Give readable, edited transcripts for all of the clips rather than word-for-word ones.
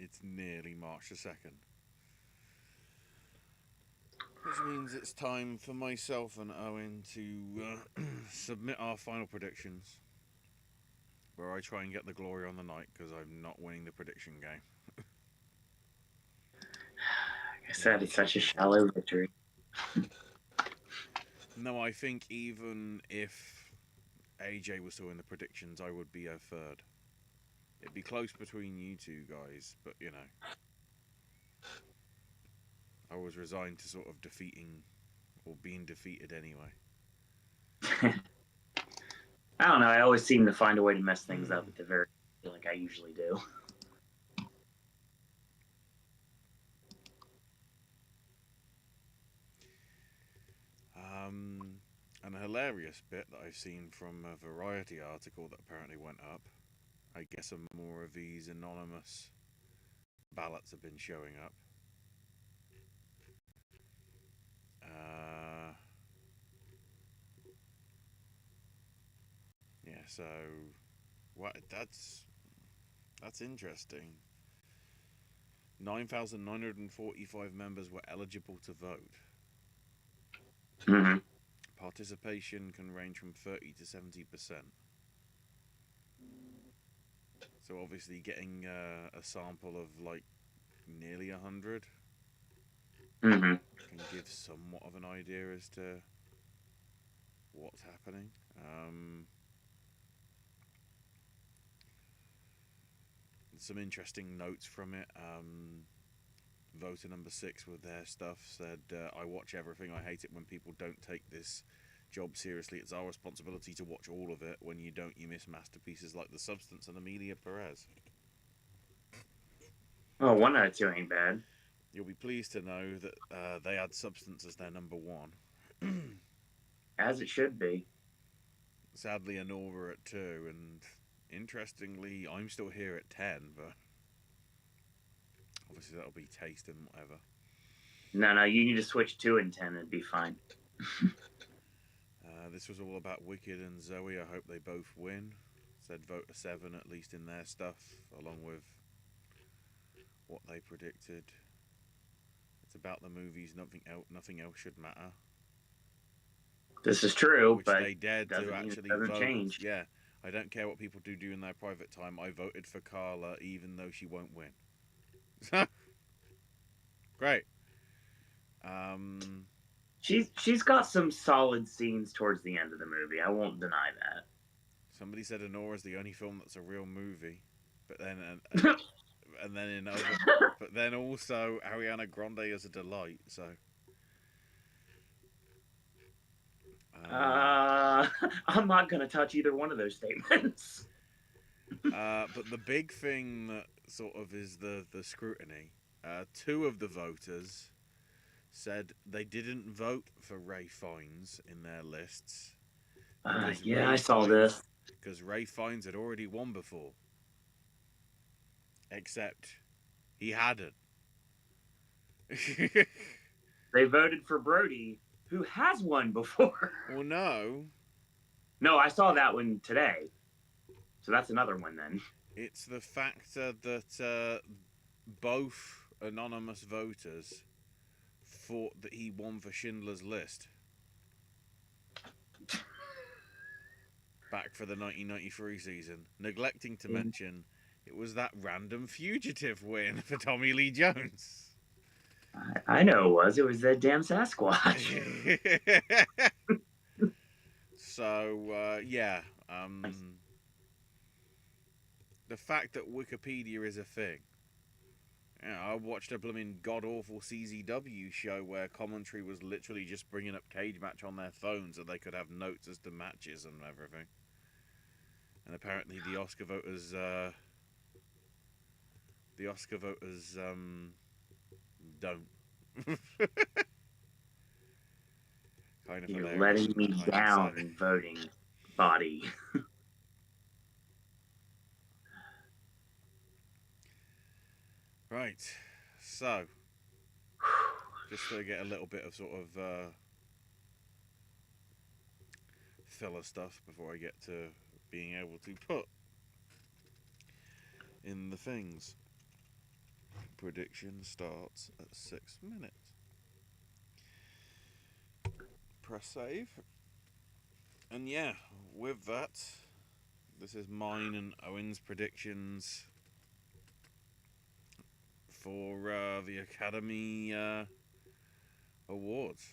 it's nearly March the 2nd. Which means it's time for myself and Owen to submit our final predictions, where I try and get the glory on the night because I'm not winning the prediction game. Like I said, it's such a shallow victory. No, I think even if AJ was still in the predictions, I would be a third. It'd be close between you two guys, but you know, I was resigned to sort of defeating or being defeated anyway. I don't know. I always seem to find a way to mess things up at the very like I usually do. An hilarious bit that I've seen from a Variety article that apparently went up. I guess some more of these anonymous ballots have been showing up. Uh, yeah, so what? That's interesting. 9,945 members were eligible to vote. Mm-hmm. Participation can range from 30 to 70%. So obviously, getting a sample of like nearly 100 Mm-hmm. can give somewhat of an idea as to what's happening. Some interesting notes from it. Voter number 6 with their stuff said, I watch everything. I hate it when people don't take this job seriously. It's our responsibility to watch all of it. When you don't, you miss masterpieces like The Substance and Amelia Perez. Well, 1 out of 2 ain't bad. You'll be pleased to know that they had Substance as their number 1. As it should be. Sadly, Anora at 2, and interestingly, I'm still here at 10, but obviously that'll be taste and whatever. No, you need to switch 2 and 10 and be fine. This was all about Wicked and Zoe. I hope they both win. Said vote a 7 at least in their stuff, along with what they predicted. It's about the movies. Nothing else should matter. This is true, which but they dared to actually vote. Change. Yeah, I don't care what people do in their private time. I voted for Carla, even though she won't win. Great. She's got some solid scenes towards the end of the movie. I won't deny that. Somebody said Honora's the only film that's a real movie, but then and then in other, but then also Ariana Grande is a delight. So. I'm not going to touch either one of those statements. But the big thing that sort of is the scrutiny. 2 of the voters said they didn't vote for Ray Fiennes in their lists. Yeah, I saw this. Because Ray Fiennes had already won before. Except he hadn't. They voted for Brody, who has won before. Well, no. No, I saw that one today. So that's another one then. It's the factor that both anonymous voters thought that he won for Schindler's List. Back for the 1993 season. Neglecting to mention, it was that random fugitive win for Tommy Lee Jones. I know it was. It was that damn Sasquatch. So, yeah. The fact that Wikipedia is a thing. Yeah, I watched a blooming god-awful CZW show where commentary was literally just bringing up Cage Match on their phone so they could have notes as to matches and everything. And apparently the Oscar voters don't. Kind of You're hilarious. letting me down, voting body. Right. So, just to get a little bit of sort of filler stuff before I get to being able to put in the things. prediction starts at 6 minutes. Press save. And yeah, with that, this is mine and Owen's predictions for the Academy Awards.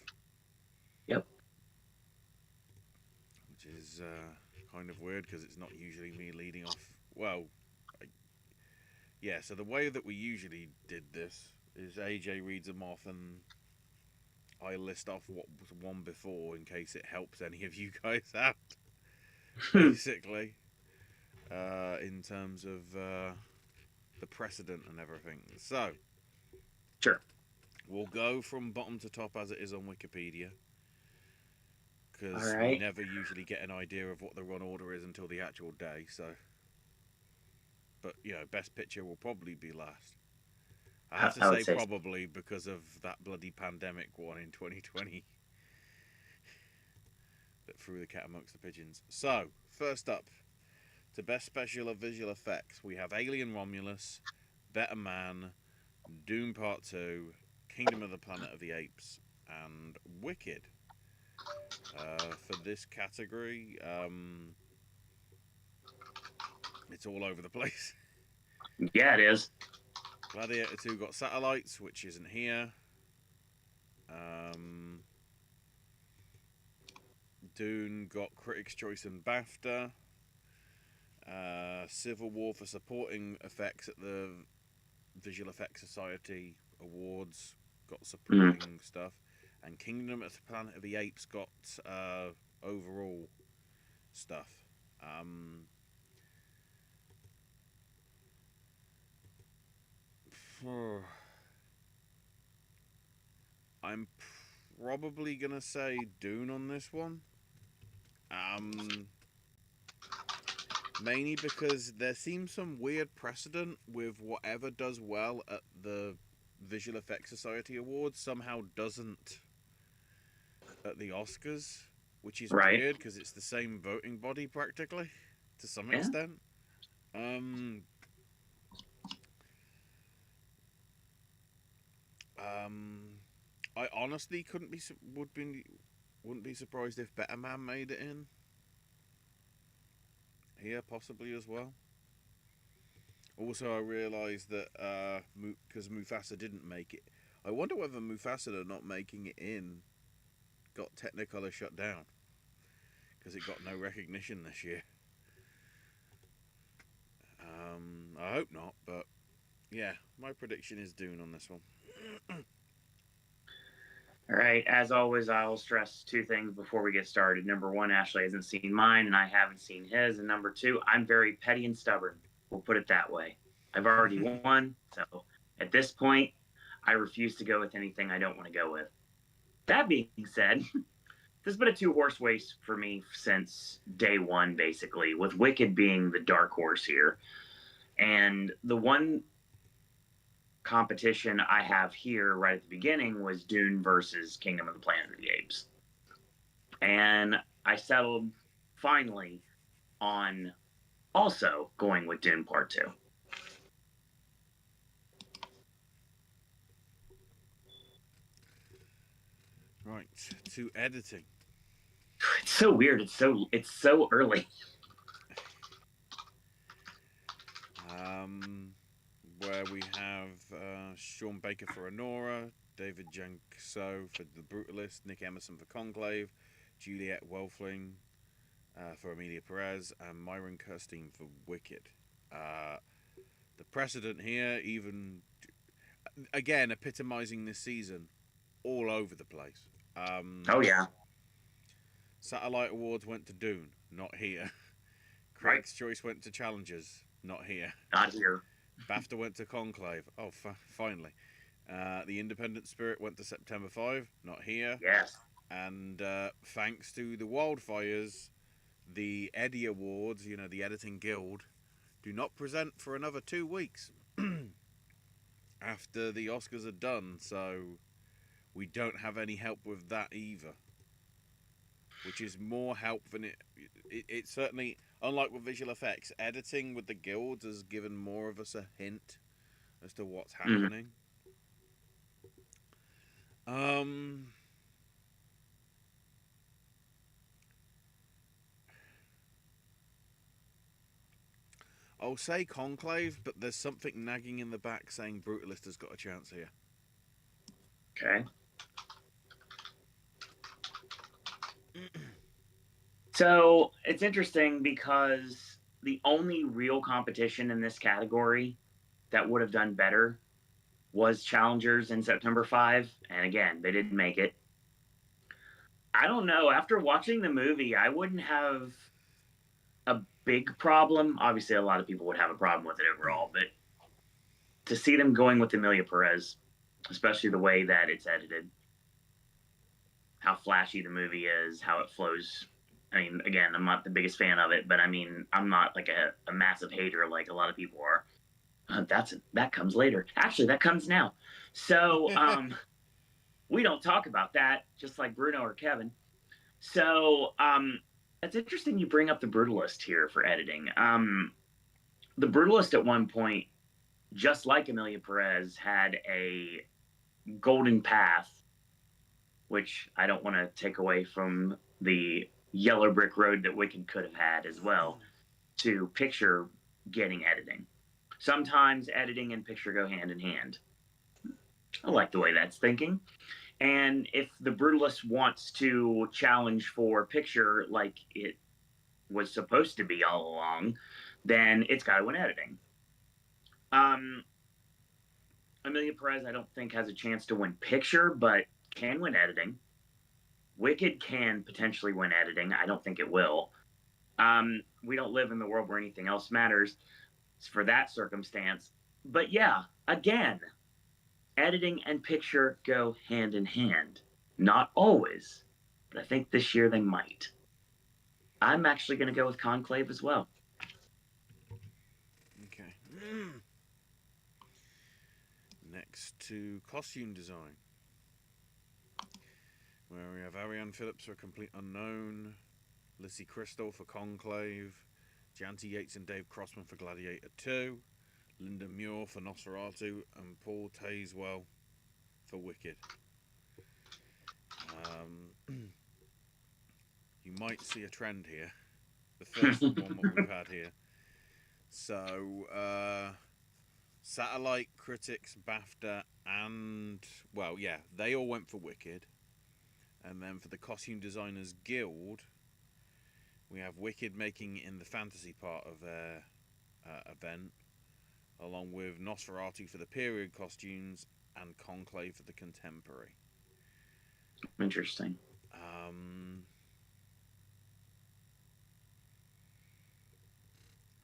Yep. Which is kind of weird because it's not usually me leading off. Well, yeah, so the way that we usually did this is AJ reads them off and I list off what was one before in case it helps any of you guys out. Basically, in terms of the precedent and everything. So, Sure. we'll go from bottom to top as it is on Wikipedia. Because All we right. never usually get an idea of what the run order is until the actual day, so. But, you know, Best Picture will probably be last. I have to I would say say probably because of that bloody pandemic one in 2020 that threw the cat amongst the pigeons. So, first up, to Best Special or Visual Effects, we have Alien Romulus, Better Man, Dune Part 2, Kingdom of the Planet of the Apes, and Wicked. For this category, it's all over the place. Yeah, it is. Gladiator 2 got Satellites, which isn't here. Dune got Critics' Choice and BAFTA. Civil War for supporting effects at the Visual Effects Society Awards got supporting stuff. And Kingdom of the Planet of the Apes got overall stuff. I'm probably gonna say Dune on this one. Mainly because there seems some weird precedent with whatever does well at the Visual Effects Society Awards somehow doesn't at the Oscars, which is Right. weird because it's the same voting body practically to some Yeah. extent. I honestly wouldn't be surprised if Better Man made it in here possibly as well. Also, I realised that because Mufasa didn't make it, I wonder whether Mufasa not making it in got Technicolor shut down because it got no recognition this year. I hope not, but yeah, my prediction is Dune on this one. All right. As always, I will stress two things before we get started. Number one, Ashley hasn't seen mine, and I haven't seen his. And number two, I'm very petty and stubborn. We'll put it that way. I've already won, so at this point, I refuse to go with anything I don't want to go with. That being said, this has been a two-horse race for me since day one, basically, with Wicked being the dark horse here. And the one competition I have here right at the beginning was Dune versus Kingdom of the Planet of the Apes. And I settled finally on also going with Dune Part 2. Right, to editing. It's so weird. It's so early. Where we have Sean Baker for Honora, David Janso for The Brutalist, Nick Emerson for Conclave, Juliette Welfling for Amelia Perez, and Myron Kirstein for Wicked. The precedent here, even again, epitomizing this season, all over the place. Oh yeah. Satellite Awards went to Dune, not here. Craig's Choice went to Challengers, not here. Not here. BAFTA went to Conclave. Oh, finally. The Independent Spirit went to September 5, not here. Yes. And thanks to the wildfires, the Eddie Awards, you know, the Editing Guild, do not present for another 2 weeks after the Oscars are done. So we don't have any help with that either. Which is more help than it certainly, unlike with visual effects, editing with the guilds has given more of us a hint as to what's Mm-hmm. happening. Um, I'll say Conclave, but there's something nagging in the back saying Brutalist has got a chance here. Okay. So it's interesting because the only real competition in this category that would have done better was Challengers in September 5. And again, they didn't make it. I don't know. After watching the movie, I wouldn't have a big problem. Obviously, a lot of people would have a problem with it overall, but to see them going with Amelia Perez, especially the way that it's edited, how flashy the movie is, how it flows. I mean, again, I'm not the biggest fan of it, but I mean, I'm not like a massive hater like a lot of people are. That comes later. Actually, that comes now. So we don't talk about that, just like Bruno or Kevin. So it's interesting you bring up the Brutalist here for editing. The Brutalist at one point, just like Amelia Perez, had a golden path, which I don't want to take away from the yellow brick road that Wicked could have had as well, to picture getting editing. Sometimes editing and picture go hand in hand. I like the way that's thinking. And if the Brutalist wants to challenge for picture like it was supposed to be all along, then it's got to win editing. Um, Amelia Perez, I don't think has a chance to win picture, but can win editing. Wicked can potentially win editing. I don't think it will. We don't live in the world where anything else matters for that circumstance. But yeah, again, editing and picture go hand in hand. Not always, but I think this year they might. I'm actually going to go with Conclave as well. Okay. Next to costume design, where we have Ariane Phillips for Complete Unknown, Lissy Crystal for Conclave, Janty Yates and Dave Crossman for Gladiator 2, Linda Muir for Nosferatu, and Paul Tazewell for Wicked. You might see a trend here. The first one that we've had here. So, Satellite, Critics, BAFTA, and, well, yeah, they all went for Wicked. And then for the Costume Designers Guild, we have Wicked making it in the fantasy part of their event, along with Nosferatu for the period costumes and Conclave for the contemporary. Interesting.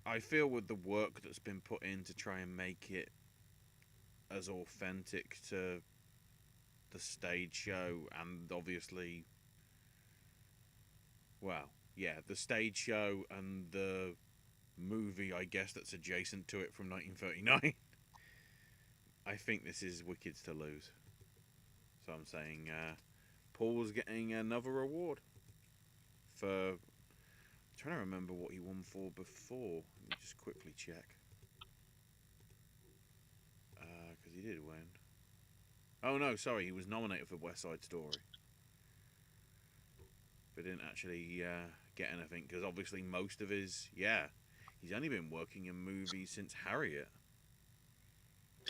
I feel with the work that's been put in to try and make it as authentic to the stage show, and obviously, well, yeah, the stage show and the movie, I guess, that's adjacent to it from 1939. I think this is Wicked's to lose. So I'm saying Paul's getting another award for... I'm trying to remember what he won for before. Let me just quickly check. Because he did win. Oh no, sorry, he was nominated for West Side Story. But didn't actually get anything, because obviously most of his... Yeah, he's only been working in movies since Harriet.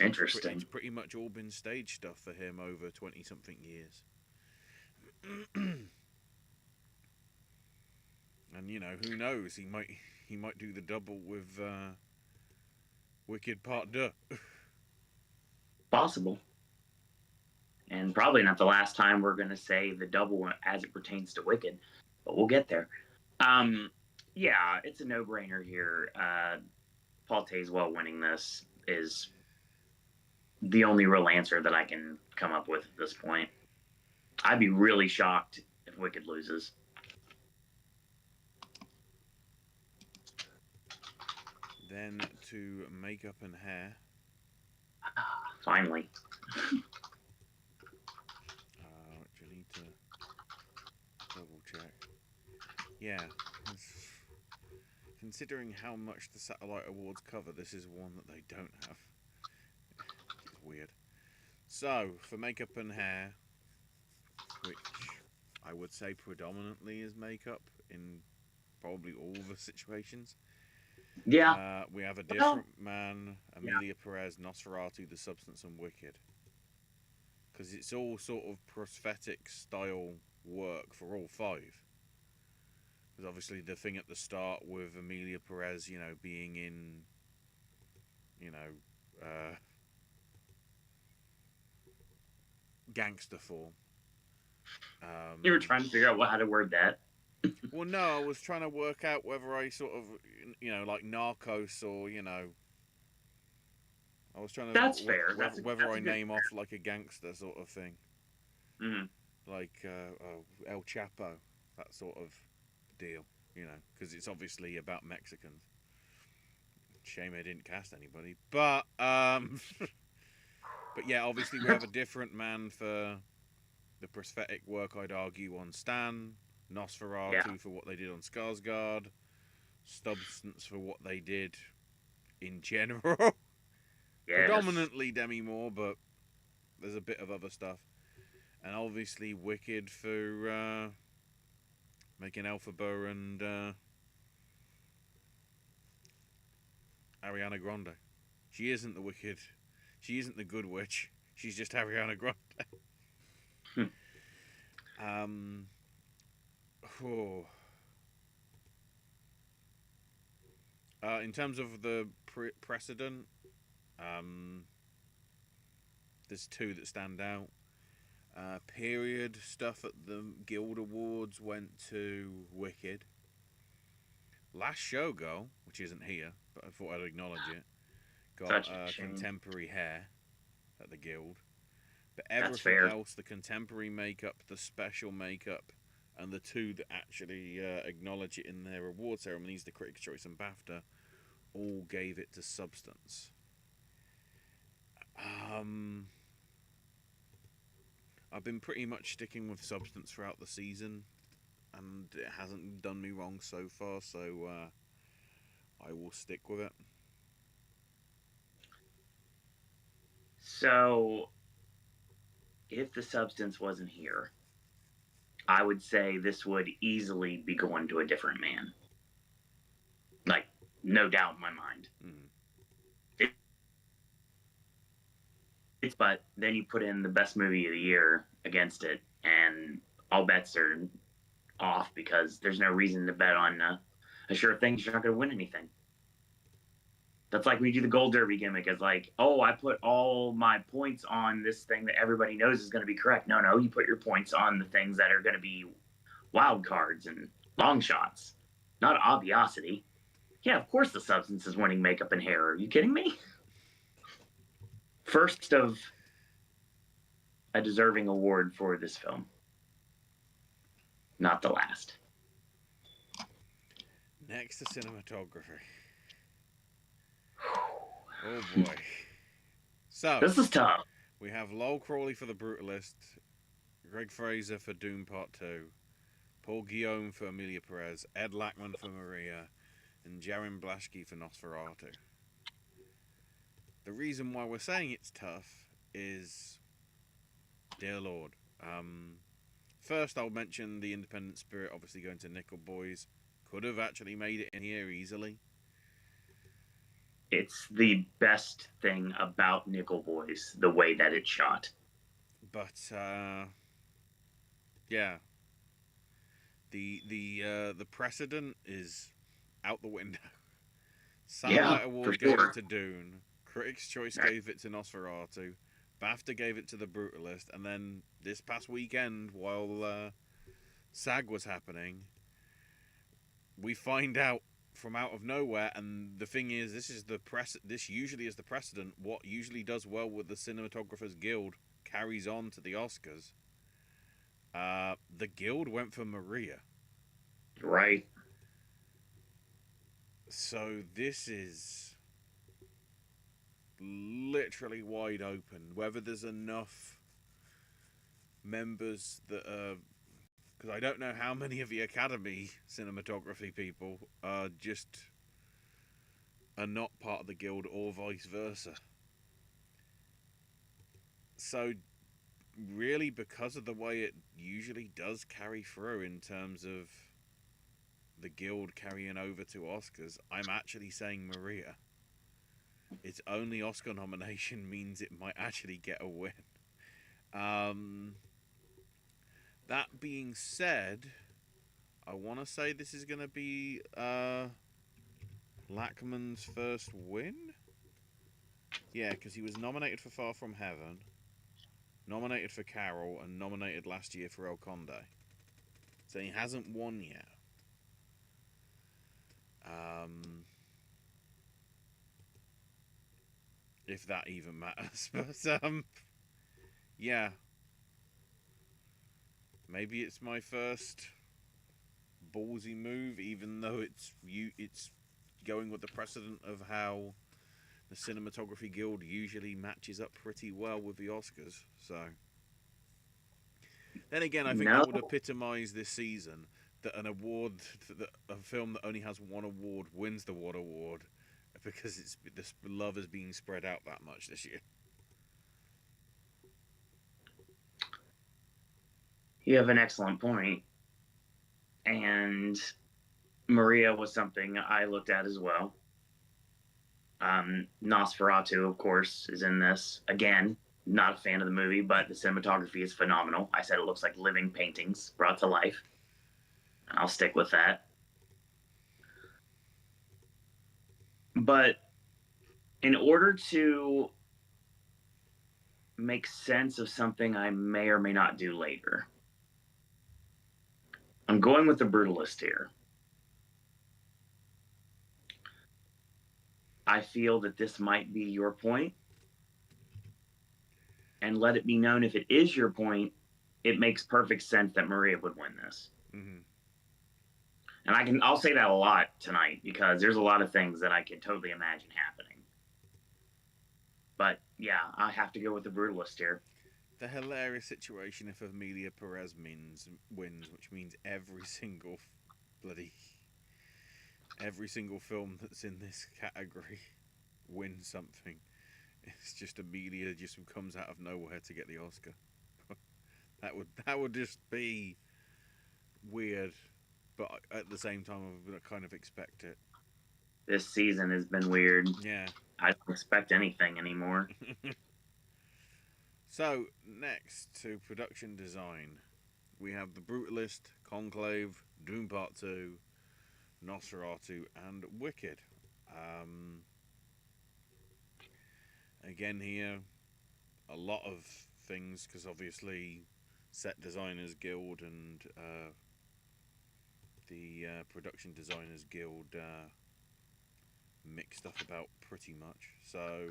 Interesting. It's pretty much all been stage stuff for him over 20-something years. And you know, who knows? He might do the double with Wicked Part 2. Possible. And probably not the last time we're going to say the double as it pertains to Wicked, but we'll get there. Yeah, it's a no-brainer here. Paul Tazewell winning this is the only real answer that I can come up with at this point. I'd be really shocked if Wicked loses. Then to makeup and hair. Finally. Actually, to double check. Yeah. Considering how much the Satellite Awards cover, this is one that they don't have. So, for makeup and hair, which I would say predominantly is makeup in probably all the situations, Yeah. we have a Well, different man, yeah. Amelia Perez, Nosferatu, The Substance, and Wicked. Because it's all sort of prosthetic style work for all five. Because obviously the thing at the start with Amelia Perez, being in, you know, gangster form. You were trying to figure out how to word that. Well, no, I was trying to work out whether I sort of, like Narcos or, I was trying to, That's fair. whether That's I a good. name off like a gangster sort of thing. Mm-hmm. Like El Chapo, that sort of deal, because it's obviously about Mexicans. Shame I didn't cast anybody, but but yeah, obviously we have a different man for the prosthetic work. I'd argue on Stan, Yeah. Nosferatu for what they did on Skarsgård, Substance for what they did in general. Yes. Predominantly Demi Moore, but there's a bit of other stuff, and obviously Wicked for making Elphaba and Ariana Grande. She isn't the Wicked. She isn't the Good Witch. She's just Ariana Grande. um. Oh. In terms of the precedent, um, there's two that stand out. Period stuff at the Guild Awards went to Wicked. Last Showgirl, which isn't here, but I thought I'd acknowledge it, got Such a shame. contemporary hair at the Guild. But That's everything fair. else, the contemporary makeup, the special makeup, and the two that actually acknowledge it in their award ceremonies, the Critics' Choice and BAFTA, all gave it to Substance. I've been pretty much sticking with Substance throughout the season, and it hasn't done me wrong so far, so I will stick with it. So, if the substance wasn't here, I would say this would easily be going to a different man. Like, no doubt in my mind. Mm. But then you put in the best movie of the year against it, and all bets are off because there's no reason to bet on a sure thing. You're not going to win anything. That's like we do the Gold Derby gimmick. It's like, oh, I put all my points on this thing that everybody knows is going to be correct. No, you put your points on the things that are going to be wild cards and long shots, not obviosity. Yeah, of course the substance is winning makeup and hair. Are you kidding me? First of a deserving award for this film. Not the last. Next to cinematography. Oh boy. So this is tough. We have Lowell Crawley for The Brutalist, Greg Fraser for Doom Part 2, Paul Guillaume for Amelia Perez, Ed Lachman for Maria, and Jarin Blaschke for Nosferatu. The reason why we're saying it's tough is, dear Lord, first I'll mention the independent spirit obviously going to Nickel Boys. Could have actually made it in here easily. It's the best thing about Nickel Boys, the way that it's shot. But yeah, the precedent is out the window. Satellite Award gave it to Dune. Critics' Choice gave it to Nosferatu. BAFTA gave it to The Brutalist. And then this past weekend, while SAG was happening, we find out from out of nowhere. And the thing is, this usually is the precedent. What usually does well with the Cinematographers Guild carries on to the Oscars. The Guild went for Maria. Right. So this is literally wide open. Whether there's enough members that are... Because I don't know how many of the Academy cinematography people are not part of the Guild or vice versa. So really, because of the way it usually does carry through in terms of the guild carrying over to Oscars, I'm actually saying Maria. Its only Oscar nomination means it might actually get a win. Um, that being said, I want to say this is going to be Lachman's first win. Yeah, because he was nominated for Far From Heaven, nominated for Carol, and nominated last year for El Conde. So he hasn't won yet. If that even matters. But, yeah. Maybe it's my first ballsy move, even though it's going with the precedent of how the Cinematography Guild usually matches up pretty well with the Oscars. So, then again, I think that would epitomise this season, that an award, that a film that only has one award wins the one award, because this love is being spread out that much this year. You have an excellent point. And Maria was something I looked at as well. Nosferatu, of course, is in this. Again, not a fan of the movie, but the cinematography is phenomenal. I said it looks like living paintings brought to life. I'll stick with that. But in order to make sense of something I may or may not do later, I'm going with the brutalist here. I feel that this might be your point. And let it be known, if it is your point, it makes perfect sense that Maria would win this. Mm-hmm. And I'll say that a lot tonight, because there's a lot of things that I can totally imagine happening. But yeah, I have to go with the brutalist here. The hilarious situation if Amelia Perez wins, which means every single film that's in this category wins something. It's just Amelia just comes out of nowhere to get the Oscar. that would just be weird, but at the same time, I kind of expect it. This season has been weird. Yeah. I don't expect anything anymore. So, next to production design, we have The Brutalist, Conclave, Doom Part 2, Nosferatu, and Wicked. Again here, a lot of things, because obviously Set Designers Guild and the Production Designers Guild mix stuff about pretty much. So,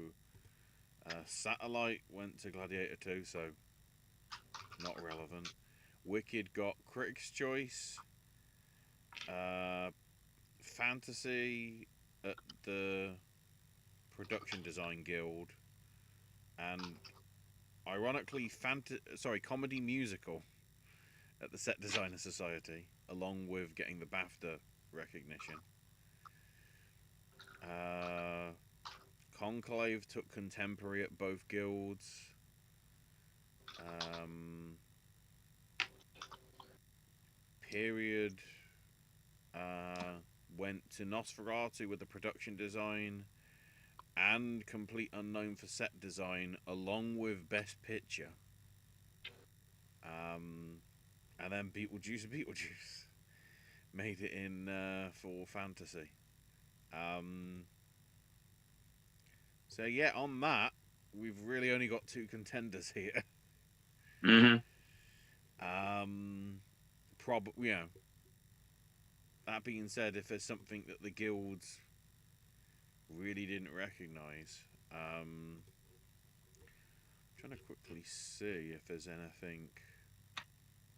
Satellite went to Gladiator 2, so not relevant. Wicked got Critics' Choice. Fantasy at the Production Design Guild. And ironically, Comedy Musical at the Set Designer Society, along with getting the BAFTA recognition. Conclave took Contemporary at both guilds. Period went to Nosferatu with the production design, and Complete Unknown for set design, along with Best Picture. And then Beetlejuice made it in for Fantasy. So yeah, on that, we've really only got two contenders here. Mm-hmm. That being said, if there's something that the guilds really didn't recognise, I'm trying to quickly see if there's anything.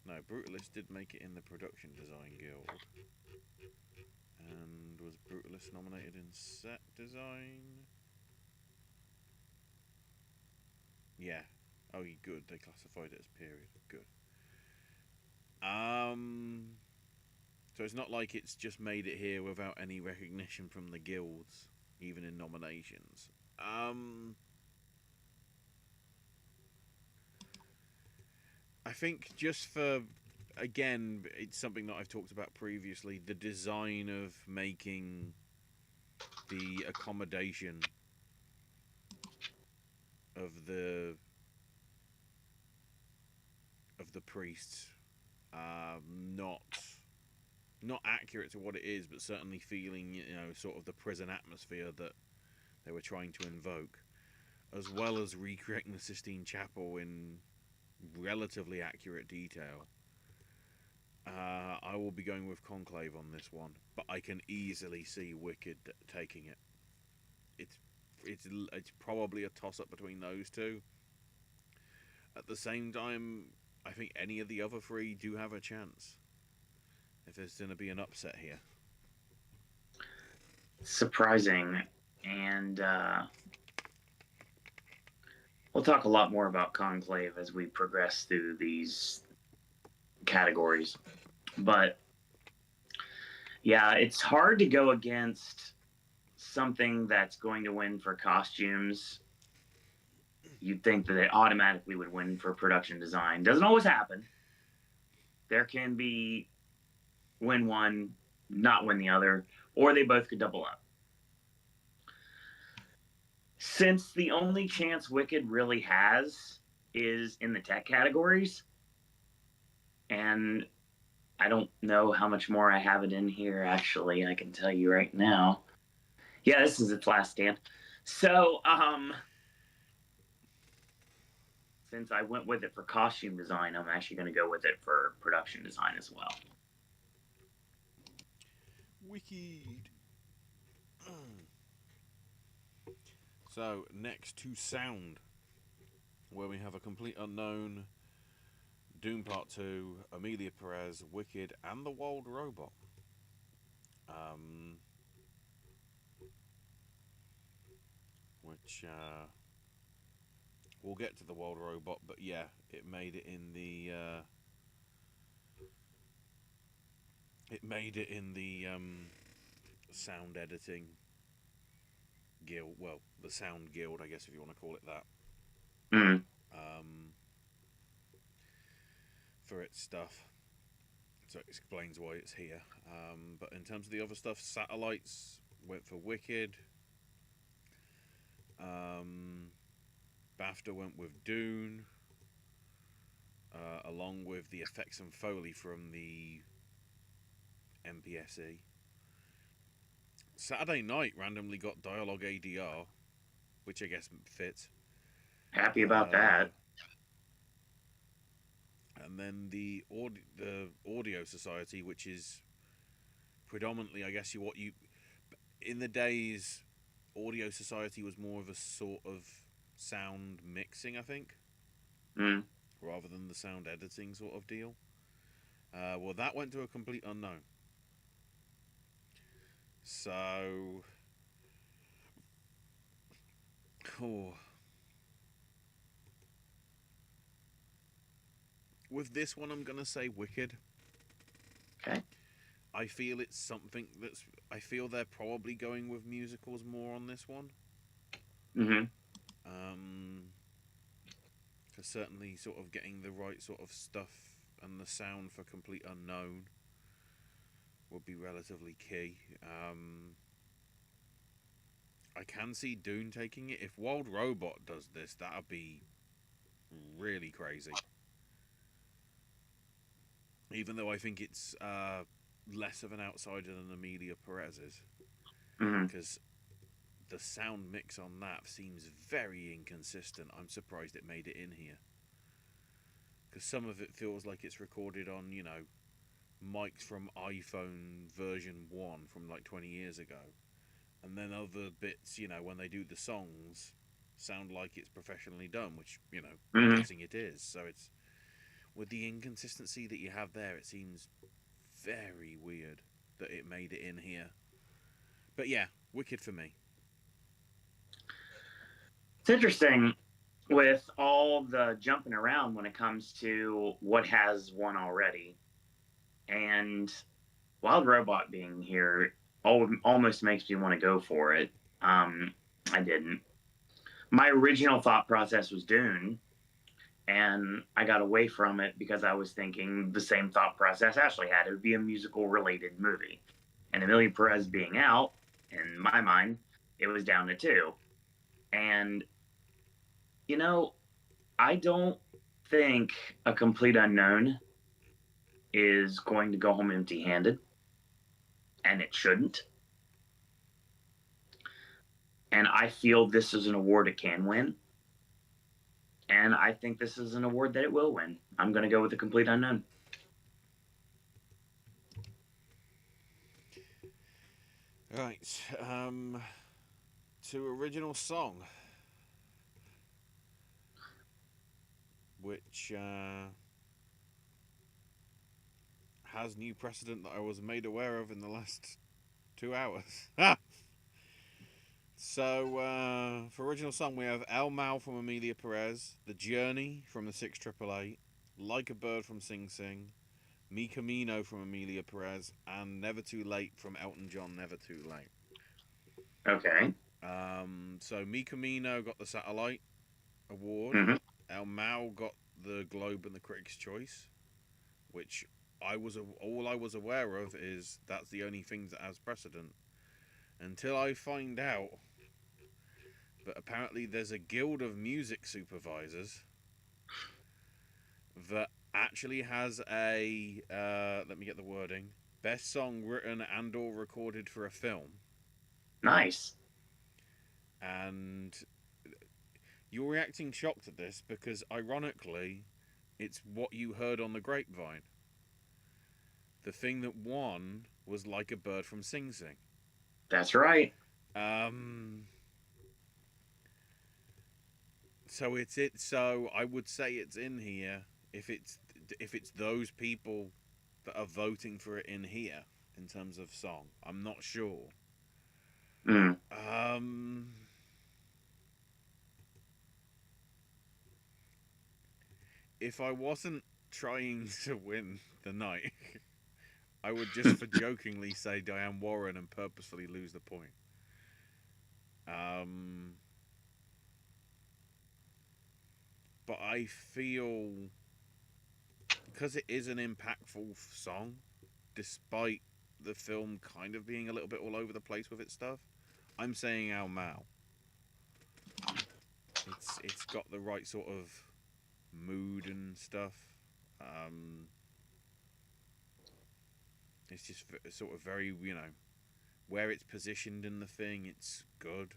No, Brutalist did make it in the Production Design Guild. And was Brutalist nominated in Set Design? Yeah. Oh, good. They classified it as period. Good. So it's not like it's just made it here without any recognition from the guilds, even in nominations. think just for, again, it's something that I've talked about previously, the design of making the accommodation of the priests, not not accurate to what it is, but certainly feeling, sort of the prison atmosphere that they were trying to invoke, as well as recreating the Sistine Chapel in relatively accurate detail. I will be going with Conclave on this one, but I can easily see Wicked taking it. It's probably a toss up between those two. At the same time, I think any of the other three do have a chance. If there's going to be an upset here, Surprising, and we'll talk a lot more about Conclave as we progress through these categories. But yeah, it's hard to go against something that's going to win for costumes. You'd think that it automatically would win for production design. Doesn't always happen. There can be win one, not win the other, or they both could double up. Since the only chance Wicked really has is in the tech categories, and I don't know how much more I have it in here, actually. I can tell you right now. Yeah, this is its last stand. So, since I went with it for costume design, I'm actually going to go with it for production design as well. Wicked. So, next to sound, where we have a complete unknown, Doom Part 2, Amelia Perez, Wicked, and the Wild Robot. Which, we'll get to the Wild Robot, but yeah, it made it in the, sound editing guild. Well, the sound guild, I guess, if you want to call it that. Mm. For its stuff, so it explains why it's here. But in terms of the other stuff, Satellites went for Wicked. BAFTA went with Dune, along with the effects and Foley from the MPSE. Saturday Night randomly got Dialogue ADR, which I guess fits. Happy about that. And then the Audio Society, which is predominantly, I guess, in the days, Audio Society was more of a sort of sound mixing, I think, rather than the sound editing sort of deal. Well, that went to a complete unknown. So, with this one, I'm gonna say Wicked. Okay. I feel it's something I feel they're probably going with musicals more on this one. Mm-hmm. Because certainly sort of getting the right sort of stuff and the sound for Complete Unknown would be relatively key. I can see Dune taking it. If Wild Robot does this, that'd be really crazy. Even though I think it's less of an outsider than Amelia Perez's. Because the sound mix on that seems very inconsistent. I'm surprised it made it in here. Because some of it feels like it's recorded on, mics from iPhone version 1 from like 20 years ago. And then other bits, when they do the songs, sound like it's professionally done, which, I'm guessing it is. So it's, with the inconsistency that you have there, it seems very weird that it made it in here. But yeah, Wicked for me. It's interesting with all the jumping around when it comes to what has won already. And Wild Robot being here almost makes me want to go for it. I didn't. My original thought process was Dune, And I got away from it because I was thinking the same thought process Ashley had. It would be a musical related movie. And Amelia Perez being out, in my mind, it was down to two. And, you know, I don't think A Complete Unknown is going to go home empty handed, and it shouldn't. And I feel this is an award it can win. And I think this is an award that it will win. I'm going to go with The Complete Unknown. Right. To original song, which has new precedent that I was made aware of in the last 2 hours. So, for original song, we have El Mal from Amelia Perez, The Journey from the 688, Like a Bird from Sing Sing, Mi Camino from Amelia Perez, and Never Too Late from Elton John, Never Too Late. Okay. So Mi Camino got the Satellite Award. Mm-hmm. El Mal got the Globe and the Critics' Choice, which all I was aware of is that's the only thing that has precedent. Until I find out, but apparently there's a guild of music supervisors that actually has a let me get the wording, best song written and or recorded for a film. Nice. And you're reacting shocked at this because ironically it's what you heard on the grapevine. The thing that won was Like a Bird from Sing Sing. That's right. So it's it. So I would say it's in here if it's those people that are voting for it in here in terms of song. I'm not sure. Mm. If I wasn't trying to win the night, I would just for jokingly say Diane Warren and purposefully lose the point. But I feel because it is an impactful song, despite the film kind of being a little bit all over the place with its stuff, I'm saying Al Mal. It's got the right sort of mood and stuff. It's just sort of very, where it's positioned in the thing, it's good.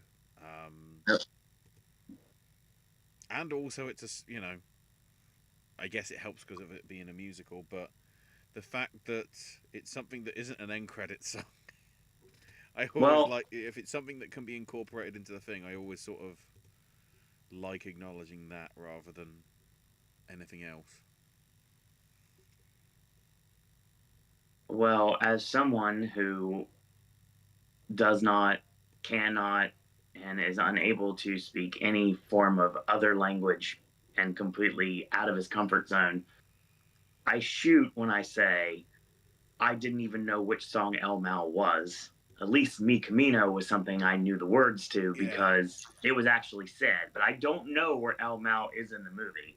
And also it's I guess it helps because of it being a musical, but the fact that it's something that isn't an end credit song, I always like if it's something that can be incorporated into the thing. I always sort of like acknowledging that rather than anything else. Well, as someone who does not, cannot, and is unable to speak any form of other language and completely out of his comfort zone, I shoot when I say I didn't even know which song El Mal was. At least Mi Camino was something I knew the words to because it was actually said, but I don't know where El Mal is in the movie.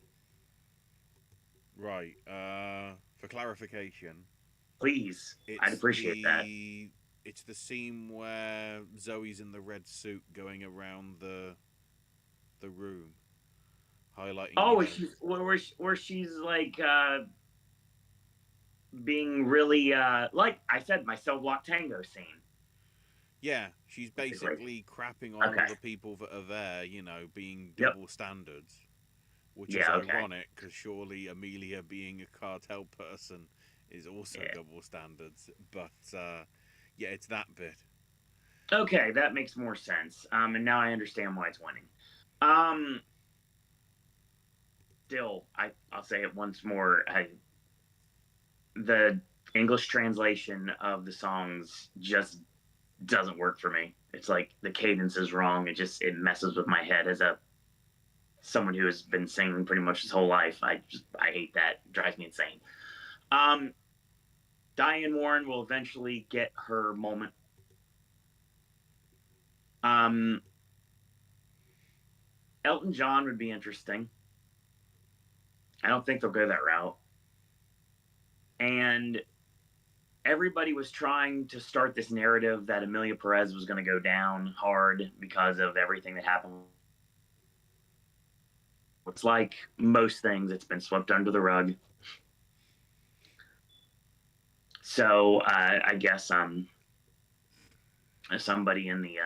Right. For clarification, please, I'd appreciate that. It's the scene where Zoe's in the red suit going around the room, highlighting. Oh, where she's like being really like I said, my cell block tango scene. Yeah, she's basically crapping on all the people that are there, being double standards, which is ironic because surely Amelia, being a cartel person, is also double standards. But yeah, it's that bit. Okay, that makes more sense. And now I understand why it's winning. Still, I'll say it once more. The English translation of the songs just doesn't work for me. It's like the cadence is wrong. It messes with my head as someone who has been singing pretty much his whole life. I hate that. It drives me insane. Diane Warren will eventually get her moment. Elton John would be interesting. I don't think they'll go that route. And everybody was trying to start this narrative that Amelia Perez was going to go down hard because of everything that happened. It's like most things, it's been swept under the rug. So I guess somebody in the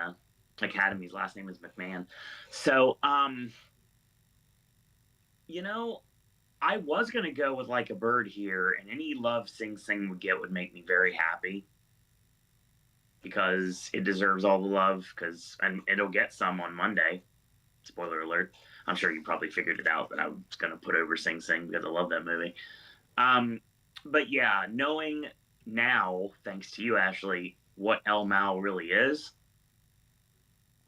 Academy's last name is McMahon. So you know, I was gonna go with Like a Bird here, and any love Sing Sing would get would make me very happy because it deserves all the love. And it'll get some on Monday. Spoiler alert. I'm sure you probably figured it out that I was gonna put over Sing Sing because I love that movie. But yeah, knowing now, thanks to you, Ashley, what El Mal really is,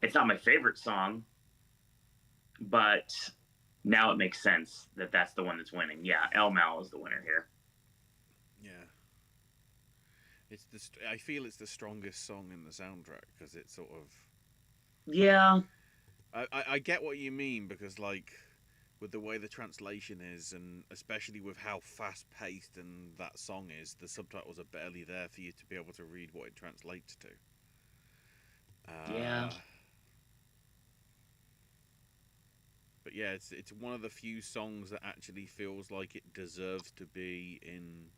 it's not my favorite song, but now it makes sense that that's the one that's winning. Yeah, El Mal is the winner here. Yeah. I feel it's the strongest song in the soundtrack because it's sort of. Yeah. I get what you mean because like with the way the translation is, and especially with how fast paced and that song is, the subtitles are barely there for you to be able to read what it translates to. Yeah. But yeah, it's one of the few songs that actually feels like it deserves to be in.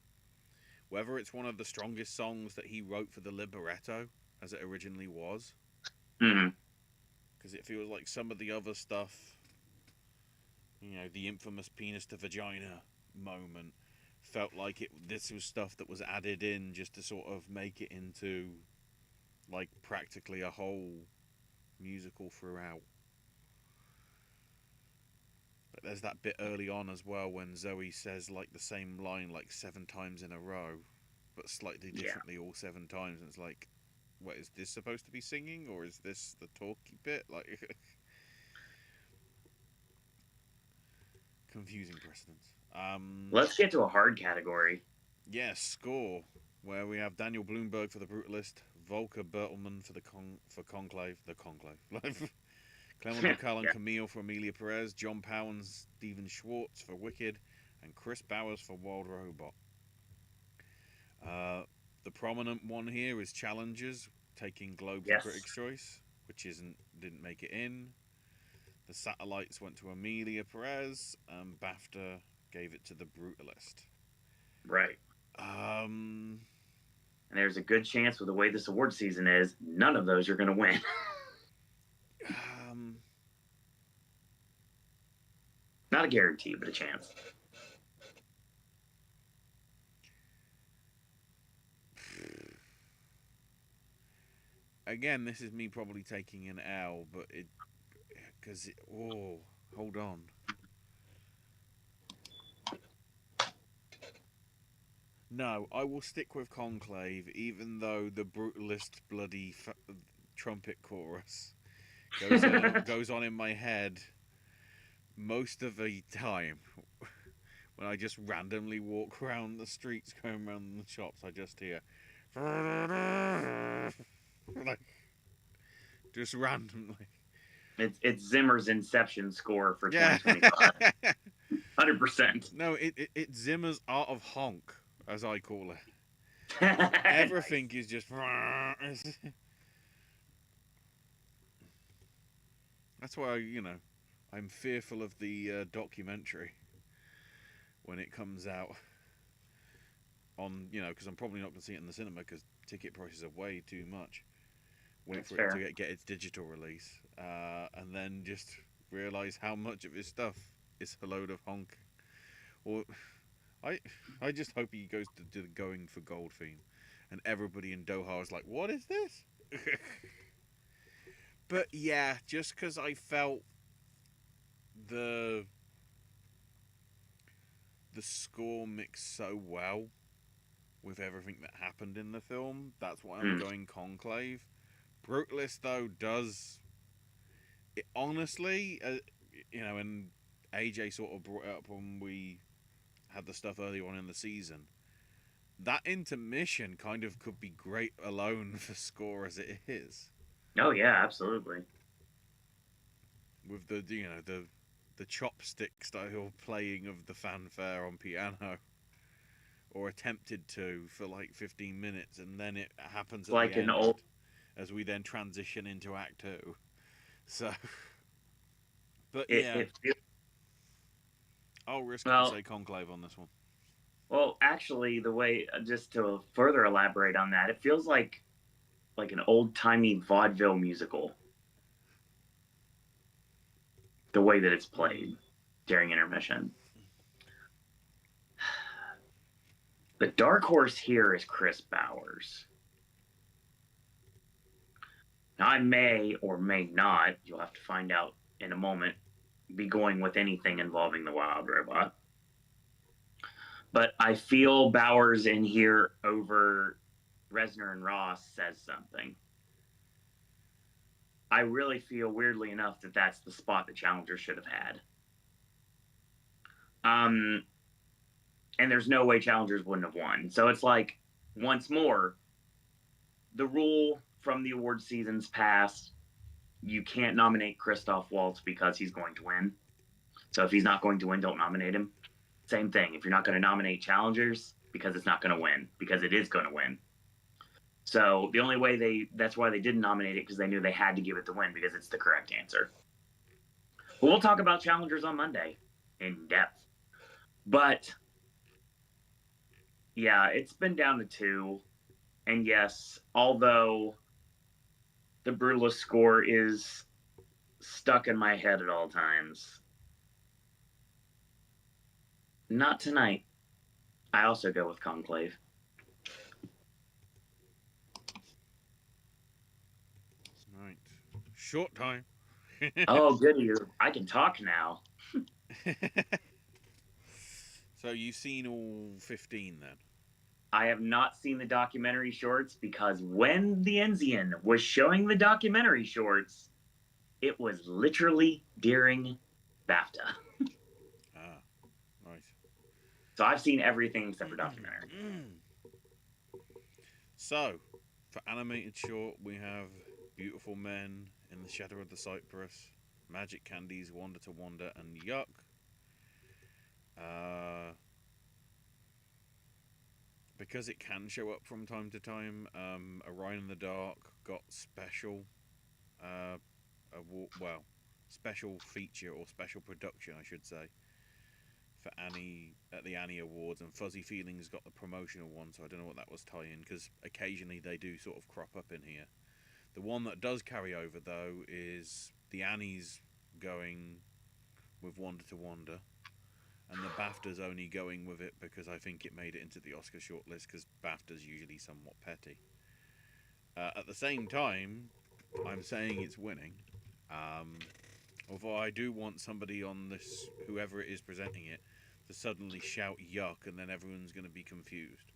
Whether it's one of the strongest songs that he wrote for the libretto, as it originally was, because it feels like some of the other stuff, the infamous penis to vagina moment, felt like this was stuff that was added in just to sort of make it into, like, practically a whole musical throughout. But there's that bit early on as well when Zoe says, like, the same line, like, 7 times in a row, but slightly differently all 7 times, and it's like, what, is this supposed to be singing, or is this the talky bit? Like, confusing precedence. Let's get to a hard category. Yeah, score, where we have Daniel Bloomberg for The Brutalist, Volker Bertelmann for Conclave, Clement Ducal and Camille for Amelia Perez, John Powell and Stephen Schwartz for Wicked, and Chris Bowers for Wild Robot. The prominent one here is Challengers, taking Globes and Critics' Choice, which didn't make it in. The Satellites went to Amelia Perez, and BAFTA gave it to The Brutalist. Right. And there's a good chance with the way this award season is, none of those are going to win. Not a guarantee, but a chance. Again, this is me probably taking an L, but hold on. No, I will stick with Conclave, even though the Brutalist bloody trumpet chorus goes on in my head most of the time. When I just randomly walk around the streets, going around the shops, I just hear like just randomly. It's Zimmer's Inception score for 2025. 100%. No, it's Zimmer's Art of Honk, as I call it. Everything is just. That's why I'm fearful of the documentary when it comes out. On because I'm probably not going to see it in the cinema because ticket prices are way too much. Wait for it to get its digital release, and then just realize how much of his stuff is a load of honk. Or I just hope he goes to the Going for Gold theme, and everybody in Doha is like, "What is this?" But yeah, just because I felt the score mixed so well with everything that happened in the film, that's why I'm going Conclave. Brutalist, though, does it honestly, and AJ sort of brought it up when we had the stuff early on in the season. That intermission kind of could be great alone for score as it is. Oh yeah, absolutely. With the the chopstick style playing of the fanfare on piano, or attempted to for like 15 minutes, and then it happens at Like the an end old. as we then transition into Act 2. So, but It, yeah, it feels, I'll risk it and well, say Conclave on this one. well, actually, the way just to further elaborate on that, it feels like an old timey vaudeville musical. The way that it's played during intermission. The dark horse here is Chris Bowers. Now, I may or may not, you'll have to find out in a moment, be going with anything involving the Wild Robot. But I feel Bowers in here over Reznor and Ross says something. I really feel, weirdly enough, that that's the spot the Challenger should have had. And there's no way Challengers wouldn't have won. So it's like, once more, the rule from the award seasons past, you can't nominate Christoph Waltz because he's going to win. So if he's not going to win, don't nominate him. Same thing. If you're not going to nominate Challengers, because it's not going to win, because it is going to win. So the only way that's why they didn't nominate it, because they knew they had to give it the win because it's the correct answer. But we'll talk about Challengers on Monday in depth. But yeah, it's been down to 2. And yes, although the Brutalist score is stuck in my head at all times, not tonight. I also go with Conclave. Right. Short time. Oh, goody. I can talk now. So you've seen all 15 then? I have not seen the documentary shorts because when the Enzian was showing the documentary shorts, it was literally during BAFTA. Ah, right. So I've seen everything except for documentary. So, for animated short, we have Beautiful Men, In the Shadow of the Cypress, Magic Candies, Wander to Wander, and Yuck. Because it can show up from time to time, Orion in the Dark got special, special feature or special production, I should say, for Annie at the Annie Awards, and Fuzzy Feelings got the promotional one, so I don't know what that was tie-in, because occasionally they do sort of crop up in here. The one that does carry over, though, is the Annie's going with Wander to Wander, and the BAFTA's only going with it because I think it made it into the Oscar shortlist, because BAFTA's usually somewhat petty. At the same time, I'm saying it's winning. Although I do want somebody on this, whoever it is presenting it, to suddenly shout yuck, and then everyone's going to be confused.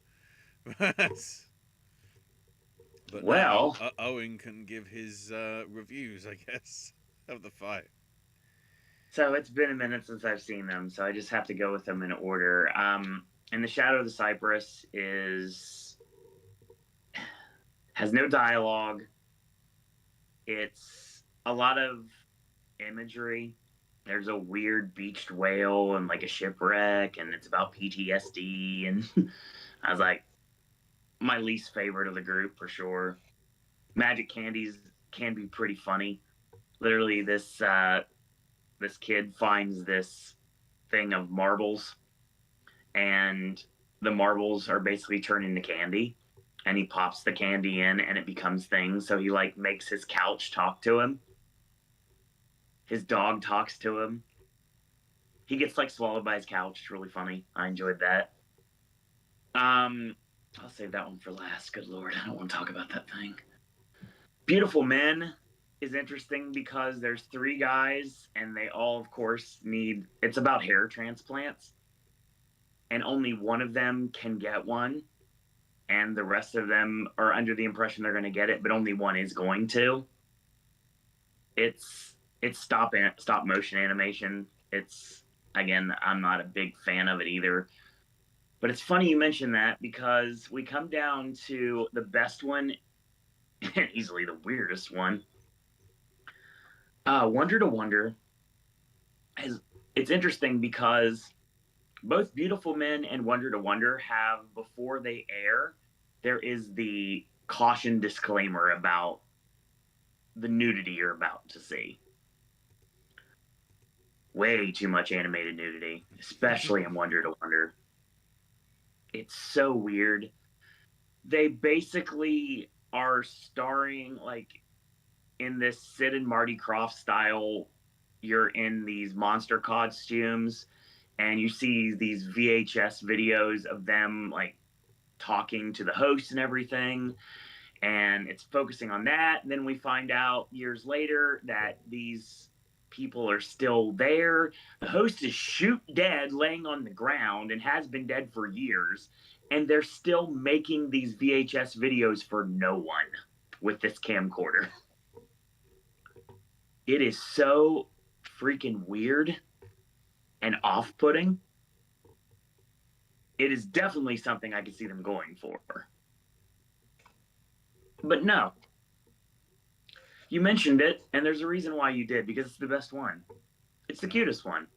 But well, now Owen can give his reviews, I guess, of the fight. So it's been a minute since I've seen them, so I just have to go with them in order. And the Shadow of the Cypress has no dialogue. It's a lot of imagery. There's a weird beached whale and like a shipwreck, and it's about PTSD. And I was like, my least favorite of the group for sure. Magic Candies can be pretty funny. Literally, this kid finds this thing of marbles, and the marbles are basically turned into candy, and he pops the candy in and it becomes things. So he like makes his couch talk to him. His dog talks to him. He gets like swallowed by his couch. It's really funny. I enjoyed that. I'll save that one for last. Good Lord, I don't want to talk about that thing. Beautiful Men is interesting because there's 3 guys and they all, of course, it's about hair transplants, and only one of them can get one, and the rest of them are under the impression they're going to get it, but only one is going to. It's stop motion animation. Again, I'm not a big fan of it either. But it's funny you mention that, because we come down to the best one and easily the weirdest one. Wonder to Wonder it's interesting because both Beautiful Men and Wonder to Wonder have, before they air, there is the caution disclaimer about the nudity you're about to see. Way too much animated nudity, especially in Wonder to Wonder. It's so weird. They basically are starring like in this Sid and Marty Krofft style. You're in these monster costumes and you see these VHS videos of them like talking to the host and everything. And it's focusing on that. And then we find out years later that these people are still there. The host is shoot dead, laying on the ground, and has been dead for years. And they're still making these VHS videos for no one with this camcorder. It is so freaking weird and off putting. It is definitely something I could see them going for. But no, you mentioned it, and there's a reason why you did, because it's the best one. It's the cutest one.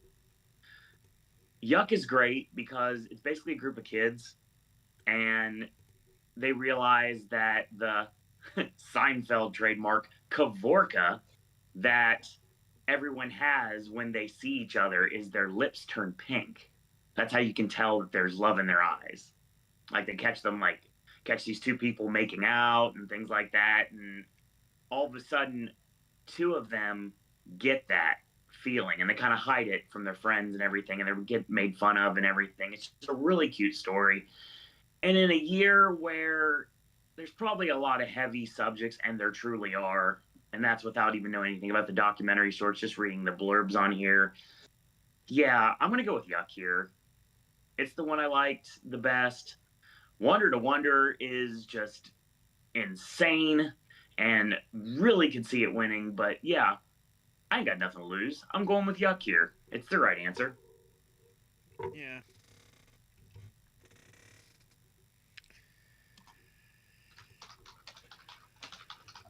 Yuck is great because it's basically a group of kids, and they realize that the Seinfeld trademark Kavorka that everyone has when they see each other is their lips turn pink. That's how you can tell that there's love in their eyes. Like they catch these two people making out and things like that, and all of a sudden, two of them get that feeling, and they kind of hide it from their friends and everything, and they get made fun of and everything. It's just a really cute story. And in a year where there's probably a lot of heavy subjects, and there truly are, and that's without even knowing anything about the documentary shorts, just reading the blurbs on here. Yeah, I'm going to go with Yuck here. It's the one I liked the best. Wonder to Wonder is just insane and really could see it winning, but yeah, I ain't got nothing to lose. I'm going with Yuck here. It's the right answer. Yeah.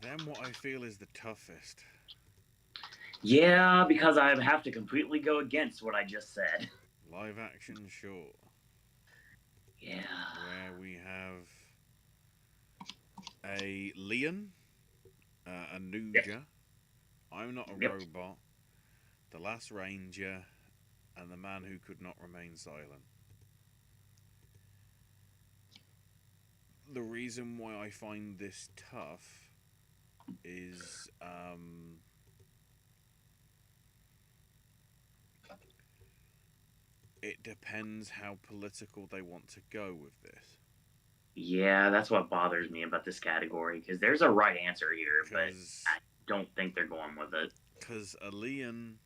Then what I feel is the toughest. Yeah, because I have to completely go against what I just said. Live action short. Yeah. Where we have a Leon, a Nuja, yep. I'm Not a Robot, The Last Ranger, and The Man Who Could Not Remain Silent. The reason why I find this tough is it depends how political they want to go with this. Yeah, that's what bothers me about this category, because there's a right answer here, but I don't think they're going with it. Because Alien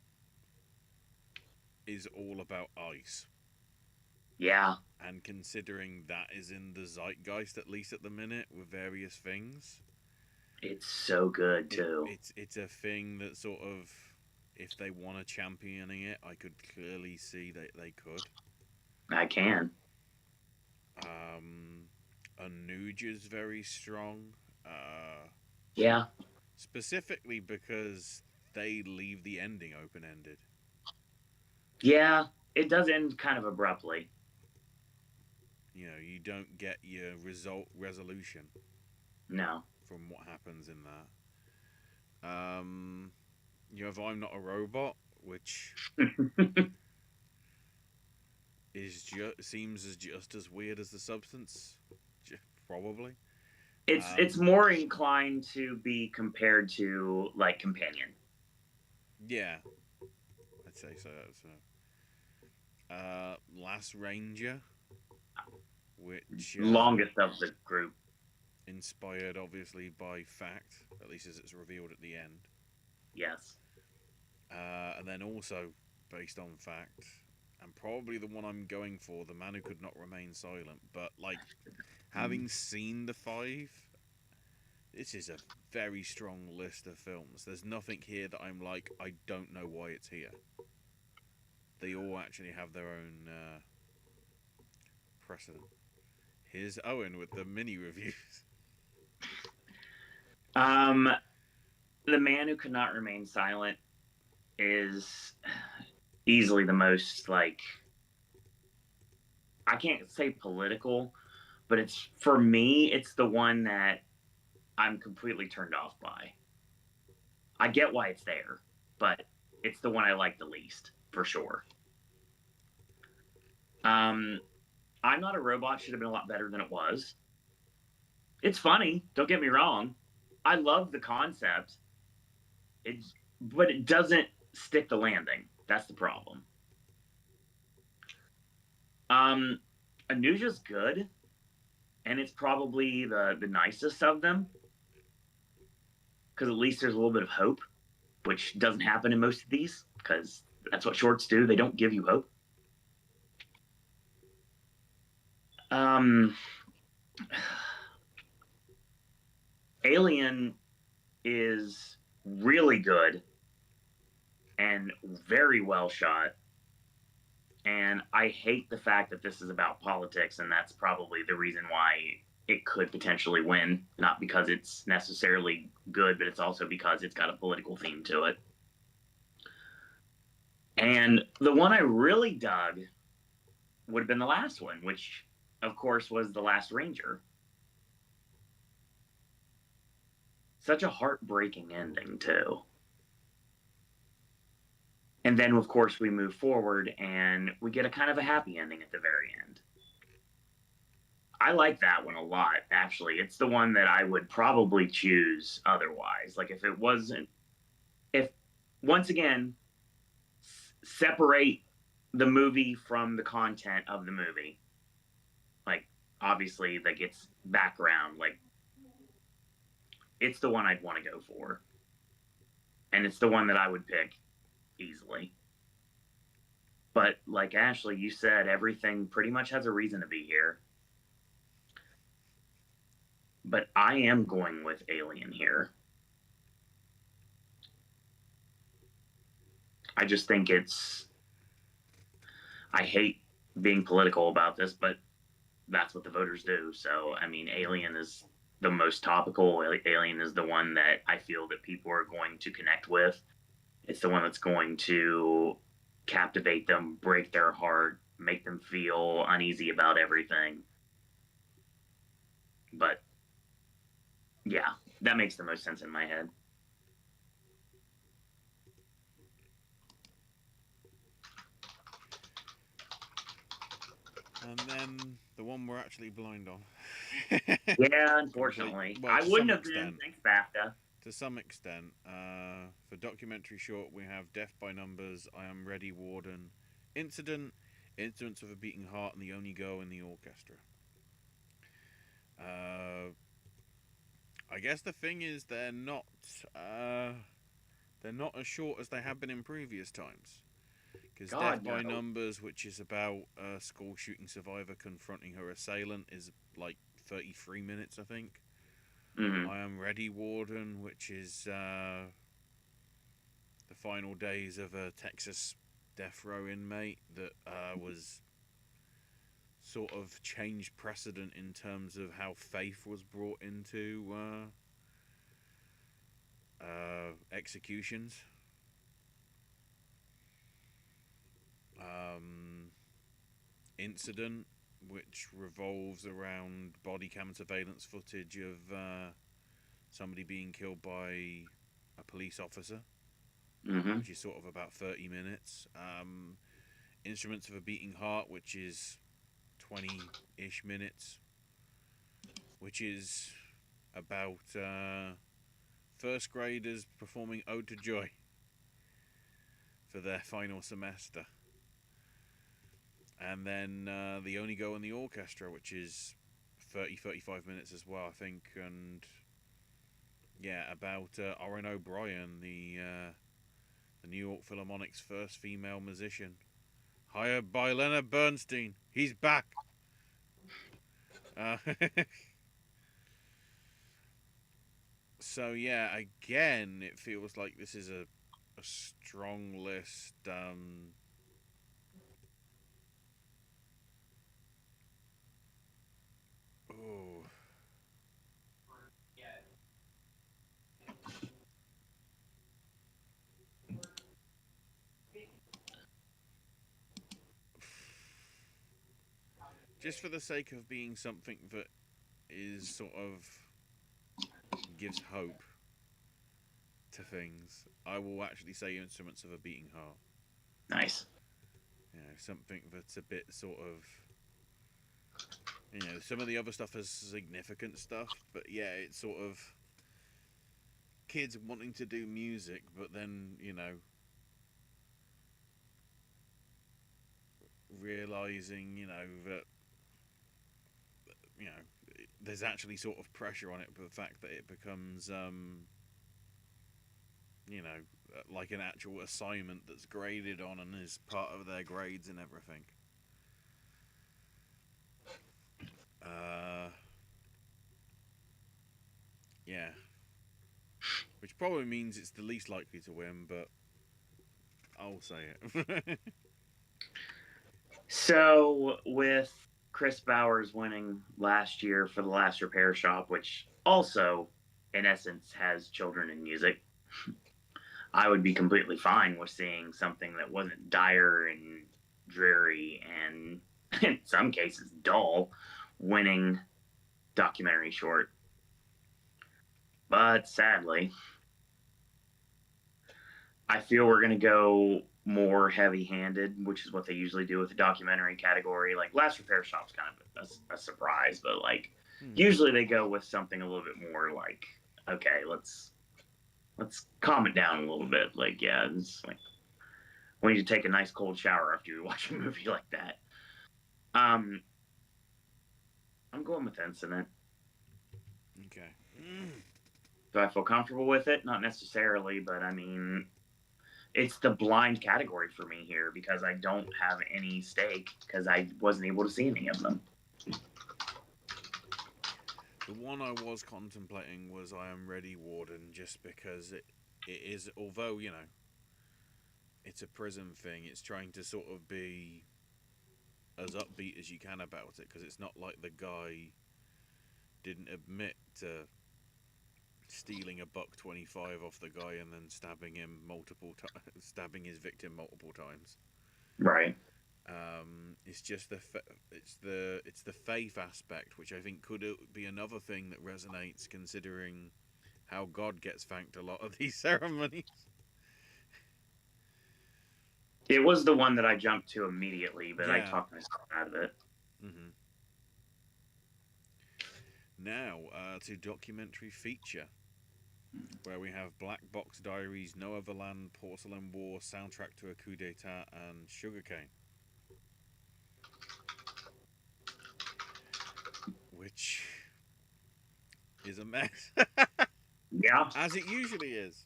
is all about ice. Yeah. And considering that is in the zeitgeist, at least at the minute, with various things. It's so good, too. It's a thing that sort of, if they want to championing it, I could clearly see that they could. I can. Anuj is very strong. Yeah. Specifically because they leave the ending open-ended. Yeah, it does end kind of abruptly. You know, you don't get your resolution. No. From what happens in that. You have I'm Not a Robot, which seems just as weird as The Substance, probably. It's more inclined to be compared to like Companion. Yeah, I'd say so. Last Ranger, which longest of the group, inspired obviously by fact, at least as it's revealed at the end. Yes. And then also based on fact, and probably the one I'm going for, The Man Who Could Not Remain Silent. But like, having seen the 5, this is a very strong list of films. There's nothing here that I'm like, I don't know why it's here. They all actually have their own precedent. Here's Owen with the mini reviews. The Man Who Could Not Remain Silent is easily the most, like, I can't say political, but it's, for me, it's the one that I'm completely turned off by. I get why it's there, but it's the one I like the least, for sure. Um, I'm Not a Robot should have been a lot better than it was. It's funny, don't get me wrong. I love the concept. It's, but it doesn't stick the landing. That's the problem. Um, Anuja's good, and it's probably the nicest of them because at least there's a little bit of hope, which doesn't happen in most of these because that's what shorts do. They don't give you hope. Um, Alien is really good and very well shot. And I hate the fact that this is about politics, and that's probably the reason why it could potentially win. Not because it's necessarily good, but it's also because it's got a political theme to it. And the one I really dug would have been the last one, which, of course, was The Last Ranger. Such a heartbreaking ending, too. And then, of course, we move forward and we get a kind of a happy ending at the very end. I like that one a lot, actually. It's the one that I would probably choose otherwise. Like, if it wasn't, if, once again, separate the movie from the content of the movie. Like, obviously, like, it's background. Like, it's the one I'd want to go for. And it's the one that I would pick easily. But, like Ashley, you said, everything pretty much has a reason to be here. But I am going with Alien here. I just think it's. I hate being political about this, but that's what the voters do. So, I mean, Alien is the most topical. Alien is the one that I feel that people are going to connect with. It's the one that's going to captivate them, break their heart, make them feel uneasy about everything. But yeah, that makes the most sense in my head. And then the one we're actually blind on. Yeah, unfortunately. Well, I to wouldn't some have extent. been. Thanks, BAFTA. To some extent. For documentary short, we have Death by Numbers, I Am Ready, Warden, Incident, Incidents of a Beating Heart, and The Only Go in the Orchestra. I guess the thing is they're not as short as they have been in previous times. Because Death by No. Numbers, which is about a school shooting survivor confronting her assailant, is like 33 minutes, I think. Mm-hmm. I Am Ready, Warden, which is the final days of a Texas death row inmate that was sort of changed precedent in terms of how faith was brought into executions. Incident, which revolves around body cam surveillance footage of somebody being killed by a police officer, Mm-hmm. which is sort of about 30 minutes. Instruments of a Beating Heart, which is 20-ish minutes, which is about first graders performing Ode to Joy for their final semester. And then The Only Go in the Orchestra, which is 35 minutes as well, I think. And yeah, about Oren O'Brien, the New York Philharmonic's first female musician, hired by Leonard Bernstein. He's back. So yeah, again, it feels like this is a strong list. Oh, just for the sake of being something that is sort of gives hope to things, I will actually say Instruments of a Beating Heart. Nice. You know, something that's a bit sort of, you know, some of the other stuff has significant stuff, but yeah, it's sort of kids wanting to do music, but then, you know, realizing, you know, that, you know, there's actually sort of pressure on it, but the fact that it becomes, you know, like an actual assignment that's graded on and is part of their grades and everything. Yeah. Which probably means it's the least likely to win, but I'll say it. So with Chris Bowers winning last year for The Last Repair Shop, which also, in essence, has children in music, I would be completely fine with seeing something that wasn't dire and dreary and, in some cases, dull, winning documentary short. But sadly, I feel we're going to go more heavy-handed, which is what they usually do with the documentary category. Like Last Repair Shop's kind of a surprise, but like usually they go with something a little bit more like, okay, let's calm it down a little bit. Like, yeah, it's like we need to take a nice cold shower after you watch a movie like that. I'm going with Incident. Okay. Do I feel comfortable with it? Not necessarily, but I mean, it's the blind category for me here because I don't have any stake because I wasn't able to see any of them. The one I was contemplating was I Am Ready, Warden, just because it is, although, you know, it's a prison thing, it's trying to sort of be as upbeat as you can about it, because it's not like the guy didn't admit to stealing $1.25 off the guy and then stabbing stabbing his victim multiple times. Right. It's just it's the faith aspect, which I think could be another thing that resonates, considering how God gets thanked a lot of these ceremonies. It was the one that I jumped to immediately, but Yeah. I talked myself out of it. Mm-hmm. Now to documentary feature, where we have Black Box Diaries, No Other Land, Porcelain War, Soundtrack to a Coup d'etat, and Sugarcane. Which is a mess. Yeah. As it usually is.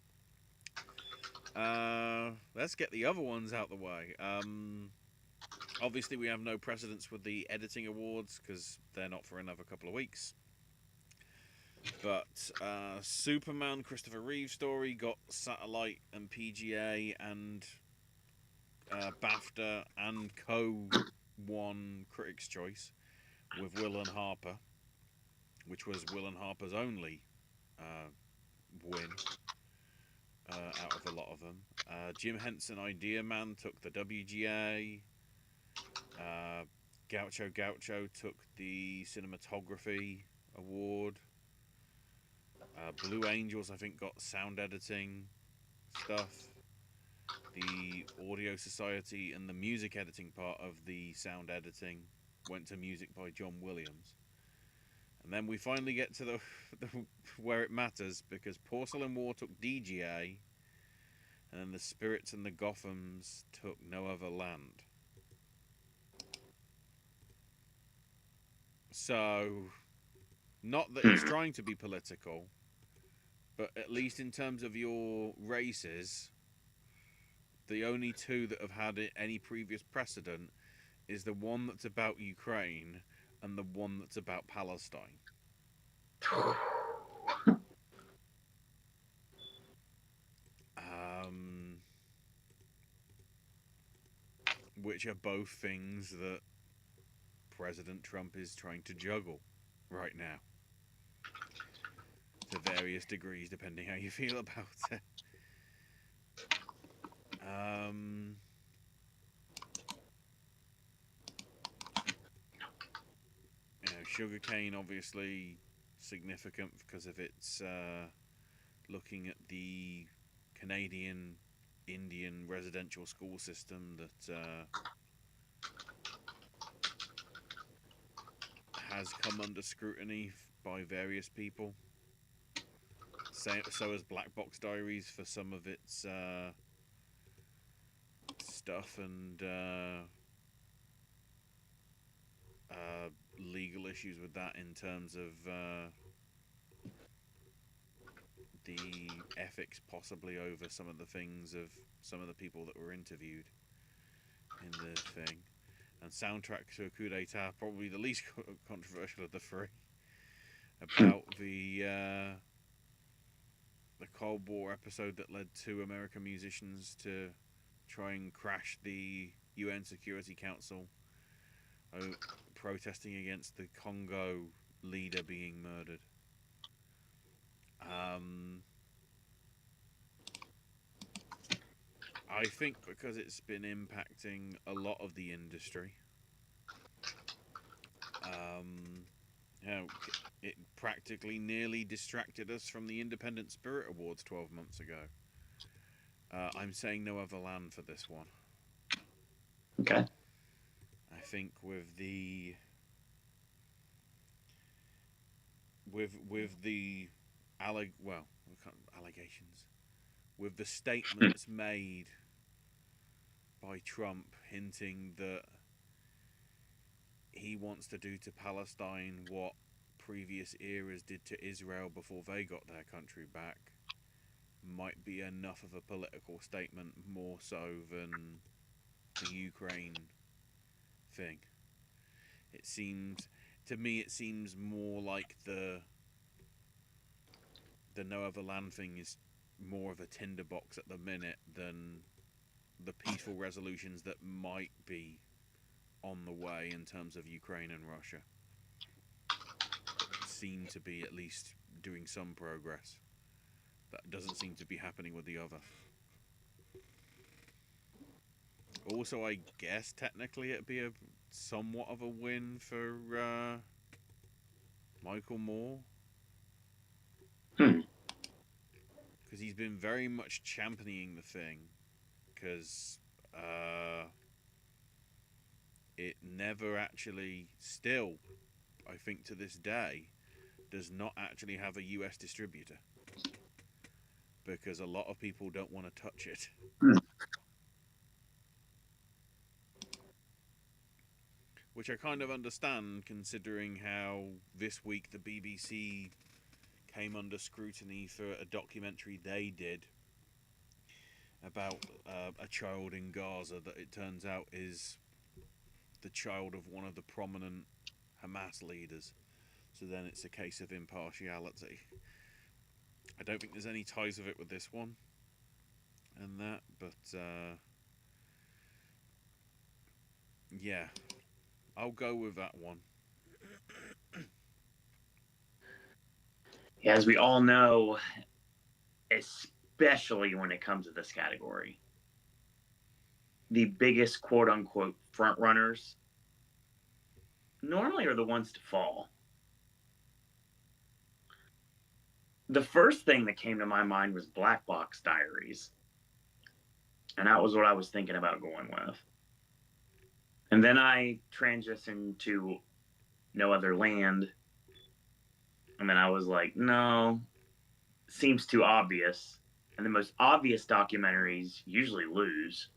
Let's get the other ones out the way. Obviously, we have no precedence with the editing awards because they're not for another couple of weeks. But Superman, Christopher Reeve story got Satellite and PGA and BAFTA and won Critics' Choice with Will and Harper, which was Will and Harper's only win out of a lot of them. Jim Henson Idea Man took the WGA. Gaucho took the Cinematography Award. Blue Angels, I think, got sound editing stuff. The Audio Society and the music editing part of the sound editing went to music by John Williams. And then we finally get to the where it matters, because Porcelain War took DGA, and then the Spirits and the Gothams took No Other Land. So, not that it's trying to be political, but at least in terms of your races, the only two that have had any previous precedent is the one that's about Ukraine and the one that's about Palestine. Which are both things that President Trump is trying to juggle right now, to various degrees, depending how you feel about it. sugarcane, obviously, significant because of its looking at the Canadian Indian residential school system that has come under scrutiny by various people. So has Black Box Diaries for some of its stuff and legal issues with that in terms of the ethics possibly over some of the things of some of the people that were interviewed in the thing. And soundtrack to a coup d'etat, probably the least controversial of the three, about the Cold War episode that led two American musicians to try and crash the UN Security Council, protesting against the Congo leader being murdered. I think because it's been impacting a lot of the industry, it practically nearly distracted us from the Independent Spirit Awards 12 months ago. I'm saying No Other Land for this one. Okay. I think with the allegations, with the statements made by Trump hinting that he wants to do to Palestine what previous eras did to Israel before they got their country back, might be enough of a political statement more so than the Ukraine thing. To me it seems more like the No Other Land thing is more of a tinderbox at the minute than the peaceful resolutions that might be on the way in terms of Ukraine and Russia. Seem to be at least doing some progress. That doesn't seem to be happening with the other. Also, I guess technically it'd be somewhat of a win for Michael Moore. Because he's been very much championing the thing. Because it never actually, still, I think to this day, does not actually have a US distributor. Because a lot of people don't want to touch it. Which I kind of understand, considering how this week the BBC came under scrutiny for a documentary they did about a child in Gaza that it turns out is the child of one of the prominent Hamas leaders. So then it's a case of impartiality. I don't think there's any ties of it with this one and that, but yeah, I'll go with that one. Yeah, as we all know, especially when it comes to this category, the biggest quote-unquote front runners normally are the ones to fall. The first thing that came to my mind was Black Box Diaries. And that was what I was thinking about going with. And then I transitioned to No Other Land. And then I was like, no, seems too obvious. And the most obvious documentaries usually lose.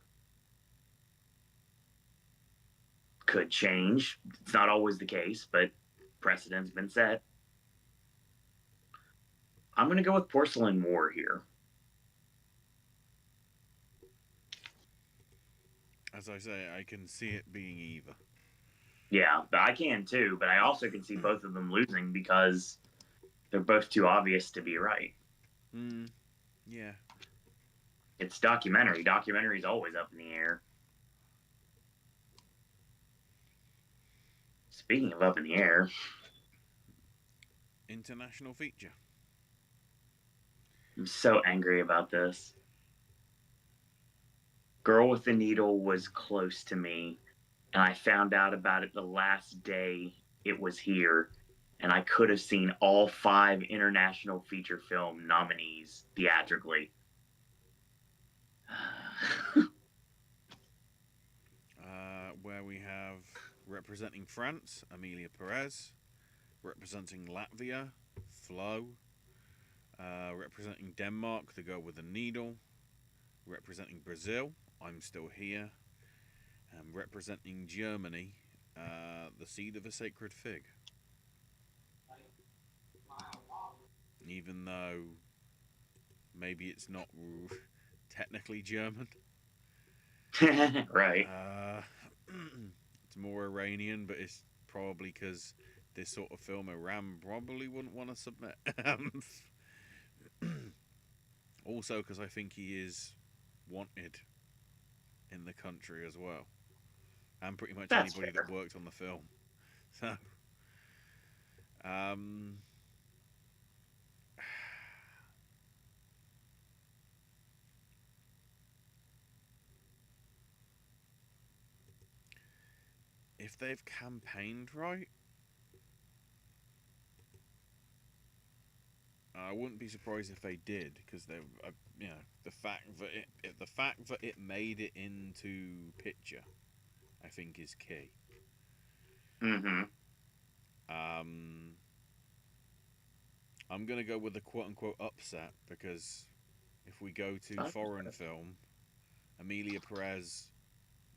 Could change. It's not always the case, but precedent's been set. I'm going to go with Porcelain War here. As I say, I can see it being either. Yeah, I can too, but I also can see both of them losing because they're both too obvious to be right. Yeah. It's documentary. Documentary's always up in the air. Speaking of up in the air, international feature. I'm so angry about this. Girl with the Needle was close to me, and I found out about it the last day it was here, and I could have seen all 5 international feature film nominees theatrically. Where we have representing France, Amelia Perez, representing Latvia, Flo, representing Denmark, the girl with the needle, representing Brazil, I'm Still Here, and representing Germany, the seed of a sacred fig. Even though maybe it's not technically German. Right. It's more Iranian, but it's probably because this sort of film Iran probably wouldn't want to submit. Also, because I think he is wanted in the country as well, and pretty much That's anybody fair. that worked on the film. So, um, if they've campaigned right, I wouldn't be surprised if they did, because they, you know, the fact that it made it into picture, I think is key. Mm-hmm. Um, I'm gonna go with the quote unquote upset because if we go to foreign film, Amelia Perez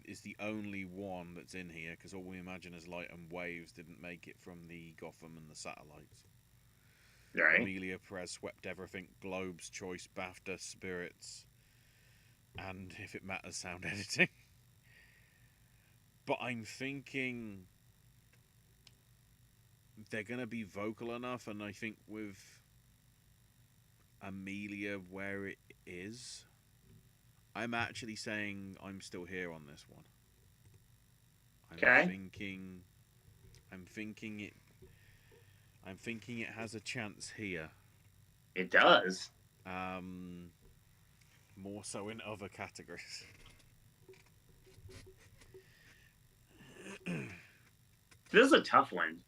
is the only one that's in here because All We Imagine Is Light and Waves didn't make it from the Gotham and the Satellites. Right. Amelia Perez swept everything: Globes, Choice, BAFTA, Spirits, and if it matters, sound editing. But I'm thinking they're gonna be vocal enough, and I think with Amelia where it is, I'm actually saying I'm Still Here on this one. I'm Okay. thinking I'm thinking it I'm thinking it has a chance here. It does. Um More so in other categories. This is a tough one.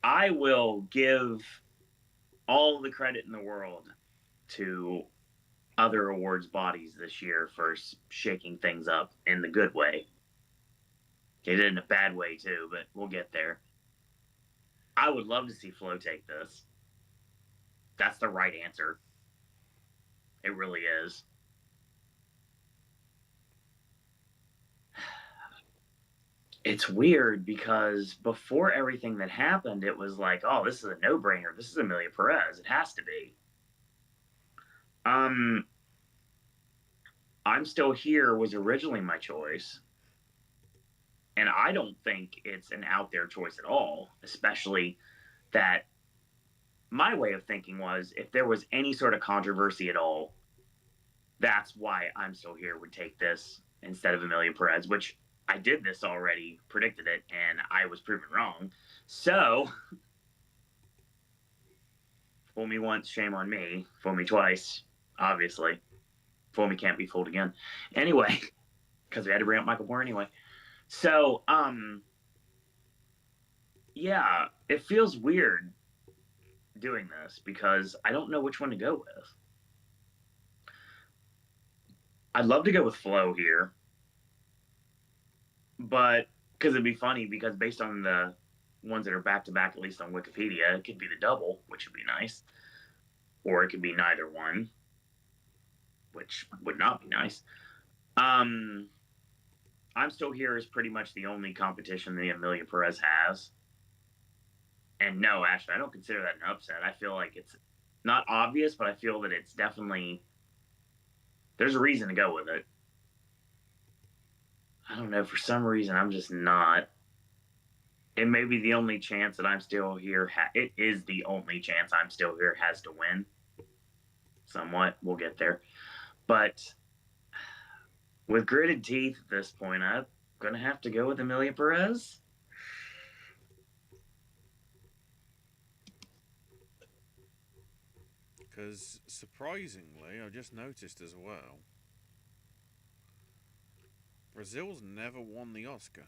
I will give all the credit in the world to other awards bodies this year for shaking things up in the good way. They did it in a bad way too, but we'll get there. I would love to see Flo take this. That's the right answer. It really is. It's weird because before everything that happened, it was like, oh, this is a no-brainer. This is Amelia Perez. It has to be. Um, I'm Still Here was originally my choice, and I don't think it's an out there choice at all, especially that my way of thinking was if there was any sort of controversy at all, that's why I'm Still Here would take this instead of Amelia Perez, which I did this already, predicted it, and I was proven wrong. So, fool me once, shame on me. Fool me twice, obviously. Fool me can't be fooled again. Anyway, because we had to bring up Michael Moore anyway. So, yeah, it feels weird doing this because I don't know which one to go with. I'd love to go with Flo here, but because it'd be funny because based on the ones that are back to back, at least on Wikipedia, it could be the double, which would be nice, or it could be neither one, which would not be nice. I'm Still Here is pretty much the only competition that Amelia Perez has. And no, Ashley, I don't consider that an upset. I feel like it's not obvious, but I feel that it's definitely there's a reason to go with it. I don't know. For some reason, I'm just not. It may be the only chance that I'm Still Here. It is the only chance I'm Still Here has to win. Somewhat, we'll get there. But with gritted teeth at this point, I'm gonna have to go with Amelia Perez. Because surprisingly, I just noticed as well, Brazil's never won the Oscar.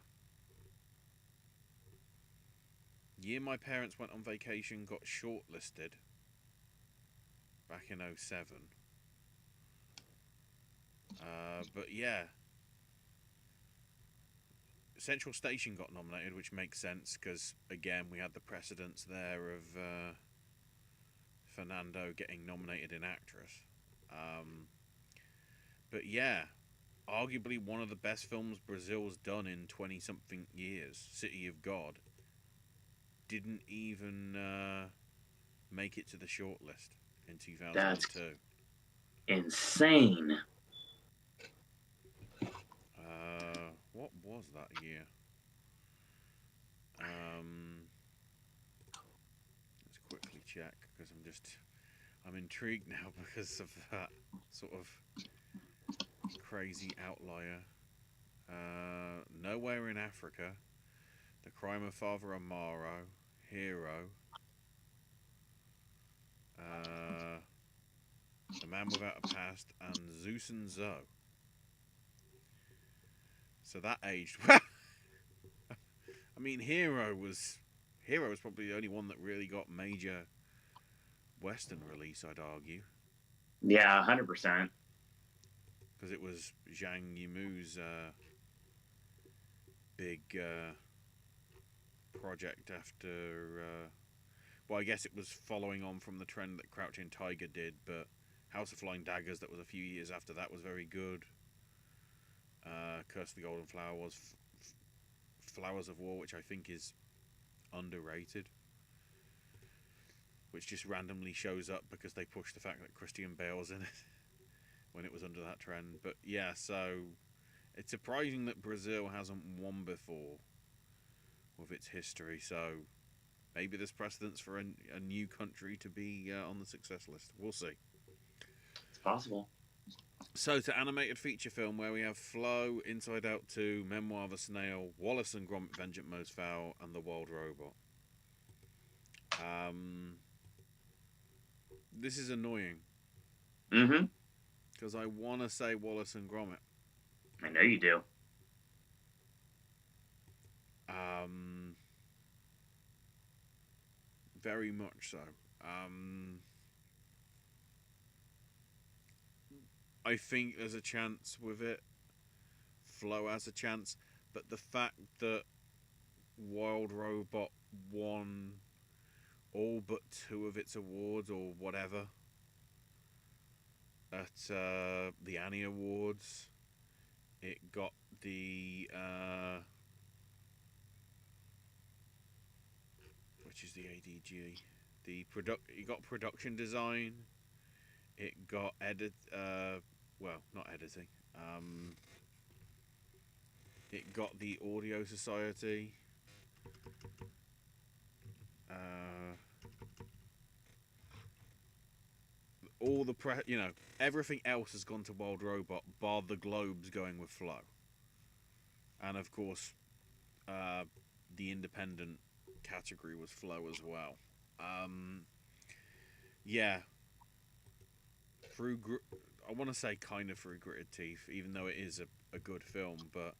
Year my parents went on vacation got shortlisted back in '07. But yeah, Central Station got nominated, which makes sense because, again, we had the precedence there of Fernando getting nominated in actress. Um, but yeah, arguably one of the best films Brazil's done in 20 something years, City of God, didn't even make it to the shortlist in That's 2002. insane. What was that year? Let's quickly check because I'm intrigued now because of that sort of crazy outlier. Nowhere in Africa, The Crime of Father Amaro, Hero, uh, The Man Without a Past, and Zeus and Zoe. So that aged well. I mean, Hero was probably the only one that really got major Western release, I'd argue, Yeah, 100%. because it was Zhang Yimou's big project after. Well, I guess it was following on from the trend that Crouching Tiger did, but House of Flying Daggers, that was a few years after that, was very good. Curse of the Golden Flower was Flowers of War, which I think is underrated, which just randomly shows up because they pushed the fact that Christian Bale's in it when it was under that trend. But yeah, so it's surprising that Brazil hasn't won before with its history. So maybe there's precedence for a new country to be on the success list. We'll see. It's possible. So to animated feature film, where we have Flow, Inside Out 2, Memoir of a Snail, Wallace and Gromit: Vengeance Most Foul, and The Wild Robot. This is annoying Mm-hmm. because I want to say Wallace and Gromit. I know you do. Very much so. I think there's a chance with it. Flow has a chance, but the fact that Wild Robot won all but two of its awards or whatever at the Annie Awards, it got the which is the ADG, it got production design, it got not editing. It got the Audio Society. All the everything else has gone to Wild Robot, bar the Globes going with Flow, and of course, the independent category was Flow as well. Yeah, I want to say kind of through gritted teeth, even though it is a good film, but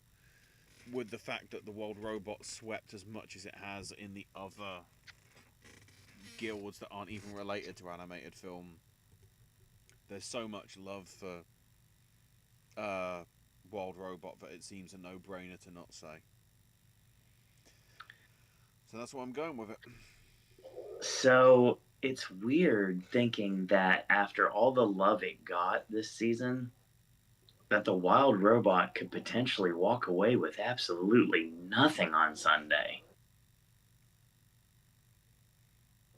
with the fact that the Wild Robot swept as much as it has in the other guilds that aren't even related to animated film, there's so much love for Wild Robot that it seems a no-brainer to not say. So that's why I'm going with it. So it's weird thinking that after all the love it got this season, that the Wild Robot could potentially walk away with absolutely nothing on Sunday.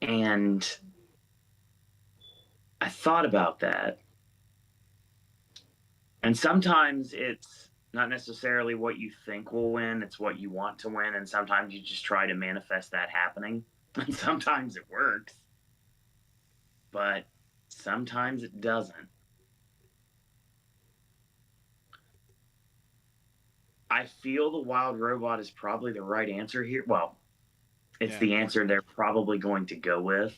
And I thought about that. And sometimes it's not necessarily what you think will win, it's what you want to win. And sometimes you just try to manifest that happening. And sometimes it works, but sometimes it doesn't. I feel the Wild Robot is probably the right answer here. Well, it's the answer they're probably going to go with.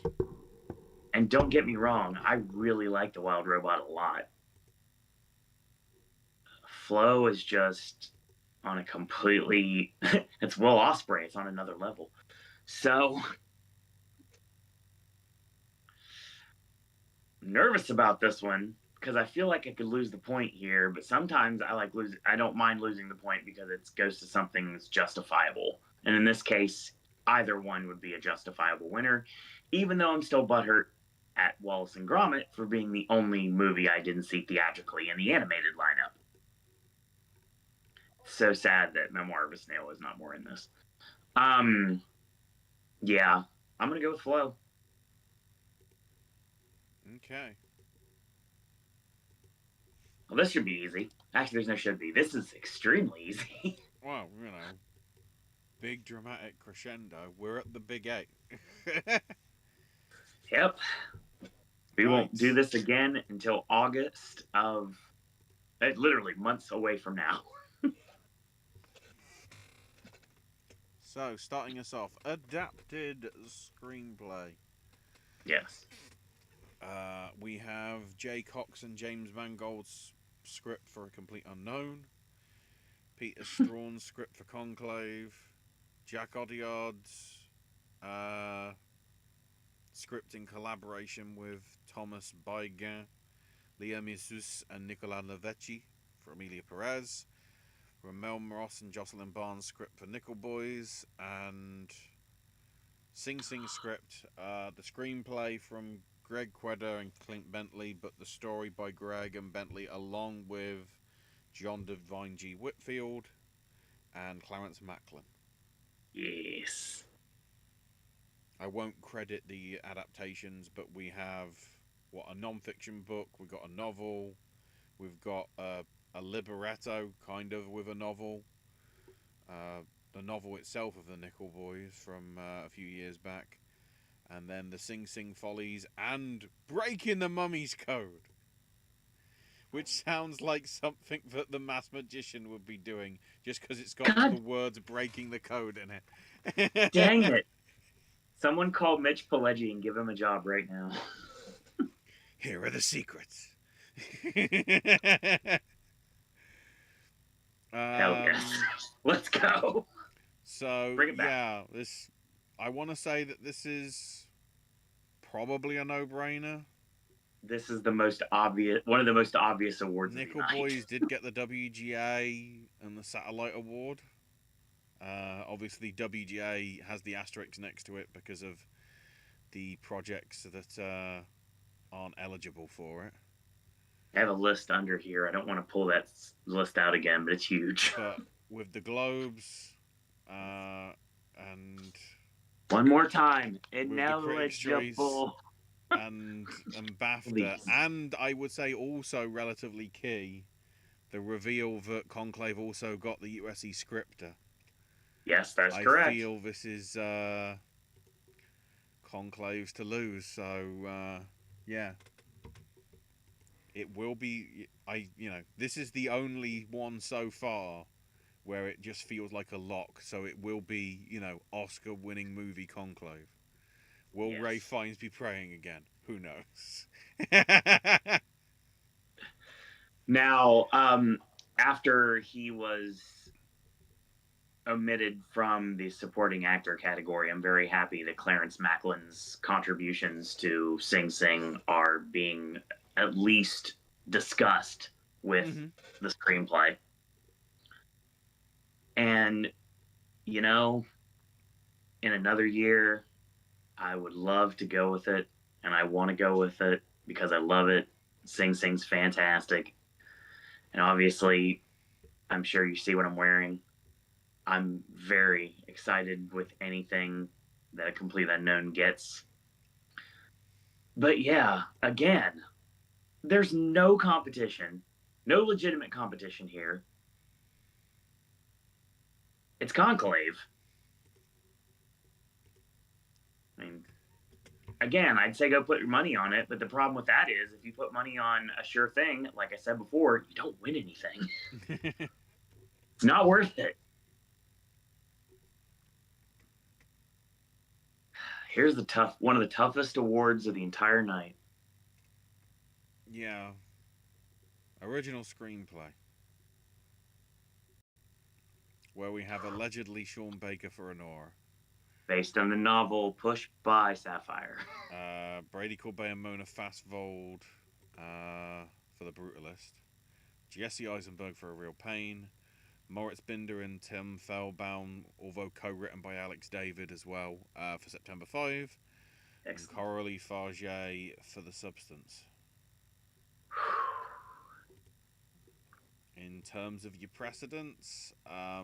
And don't get me wrong, I really like the Wild Robot a lot. Flow is just on a completely it's Will Ospreay, it's on another level. So, I'm nervous about this one because I feel like I could lose the point here, but sometimes I don't mind losing the point because it goes to something that's justifiable. And in this case, either one would be a justifiable winner, even though I'm still butthurt at Wallace and Gromit for being the only movie I didn't see theatrically in the animated lineup. So sad that Memoir of a Snail is not more in this. Yeah, I'm gonna go with Flo. Okay. Well, this should be easy. Actually, there's no should be. This is extremely easy. Well, big dramatic crescendo. We're at the big 8. Yep. We won't Right. do this again until August of literally months away from now. So, starting us off, adapted screenplay. Yes. We have Jay Cox and James Mangold's script for A Complete Unknown, Peter Strawn's script for Conclave, Jack Audiard's script in collaboration with Thomas Baigan, Leah Misus, and Nicolas Lavecchi for Emilia Perez, Ramel Moss and Jocelyn Barnes' script for Nickel Boys, and Sing Sing script, the screenplay from Greg Quedder and Clint Bentley, but the story by Greg and Bentley along with John Devine G. Whitfield and Clarence Macklin. Yes. I won't credit the adaptations, but we have a non-fiction book, we've got a novel, we've got a libretto kind of with a novel, the novel itself of the Nickel Boys from a few years back, and then the Sing Sing Follies and Breaking the Mummy's Code, which sounds like something that the Masked Magician would be doing just because it's got God the words breaking the code in it. dang it. Someone call Mitch Pileggi and give him a job right now. Here are the secrets. Hell yes. Let's go. So, Bring it back. yeah, I want to say that this is probably a no-brainer. This is one of the most obvious awards Nickel of the night. Boys did get the WGA and the Satellite Award. Obviously, WGA has the asterisk next to it because of the projects that aren't eligible for it. I have a list under here. I don't want to pull that list out again, but it's huge. But with the Globes and one more time, with the Critics' Choice ineligible. and BAFTA, Please. and I would say also relatively key, the reveal that Conclave also got the USC scripter. Yes, that's correct. I feel this is Conclave's to lose. So yeah, it will be. This is the only one so far where it just feels like a lock. So it will be, Oscar-winning movie Conclave. Will Yes. Ray Fiennes be praying again? Who knows? Now, after he was omitted from the supporting actor category, I'm very happy that Clarence Macklin's contributions to Sing Sing are being at least discussed with the screenplay. And, in another year, I would love to go with it, and I want to go with it because I love it. Sing Sing's fantastic. And obviously, I'm sure you see what I'm wearing. I'm very excited with anything that A Complete Unknown gets. But yeah, again, there's no competition, no legitimate competition here. It's Conclave. I mean, again, I'd say go put your money on it, but the problem with that is if you put money on a sure thing, like I said before, you don't win anything. It's not worth it. Here's one of the toughest awards of the entire night. Yeah. Original screenplay. Where we have allegedly Sean Baker for Honora. Based on the novel Pushed by Sapphire. Brady Corbet and Mona Fastvold for The Brutalist. Jesse Eisenberg for A Real Pain. Moritz Binder and Tim Feldbaum, although co-written by Alex David as well, for September 5. Excellent. And Coralie Farge for The Substance. In terms of your precedents, A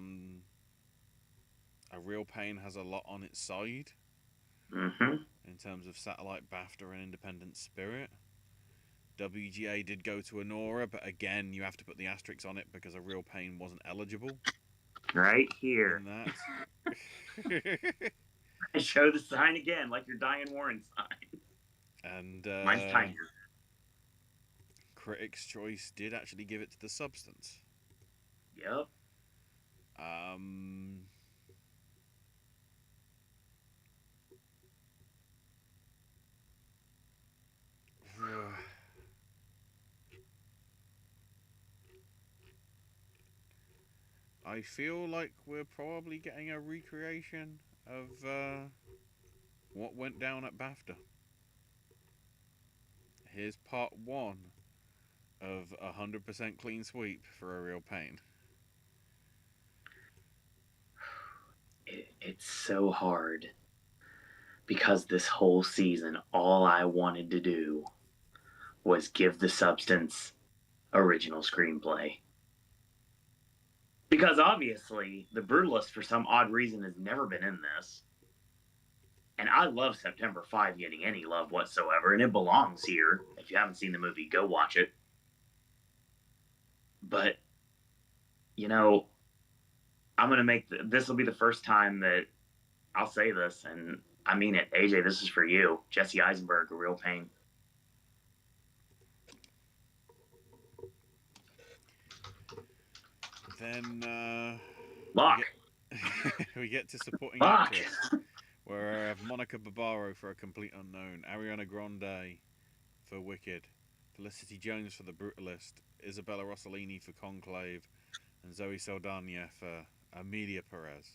Real Pain has a lot on its side. Mm-hmm. In terms of Satellite, BAFTA, and Independent Spirit. WGA did go to Anora, but again, you have to put the asterisks on it because A Real Pain wasn't eligible. Right here. In that. I show the sign again, like your Diane Warren sign. And mine's tinier. Critics' Choice did actually give it to The Substance. Yep. I feel like we're probably getting a recreation of what went down at BAFTA. Here's part 1 of 100% clean sweep for A Real Pain. It's so hard because this whole season, all I wanted to do was give The Substance original screenplay. Because obviously, The Brutalist, for some odd reason, has never been in this. And I love September 5 getting any love whatsoever, and it belongs here. If you haven't seen the movie, go watch it. But, you know, I'm going to make this will be the first time that I'll say this, and I mean it. AJ, this is for you. Jesse Eisenberg, A Real Pain. Then Lock. we get to supporting actress, where I have Monica Barbaro for A Complete Unknown, Ariana Grande for Wicked, Felicity Jones for The Brutalist, Isabella Rossellini for Conclave, and Zoe Saldana for Amelia Perez.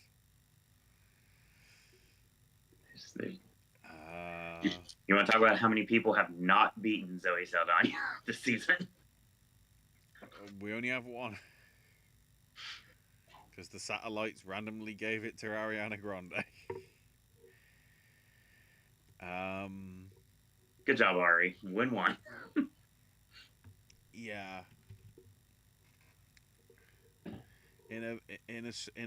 You want to talk about how many people have not beaten Zoe Saldana this season? We only have one. Because the satellites randomly gave it to Ariana Grande. Good job, Ari. Win one. Yeah. In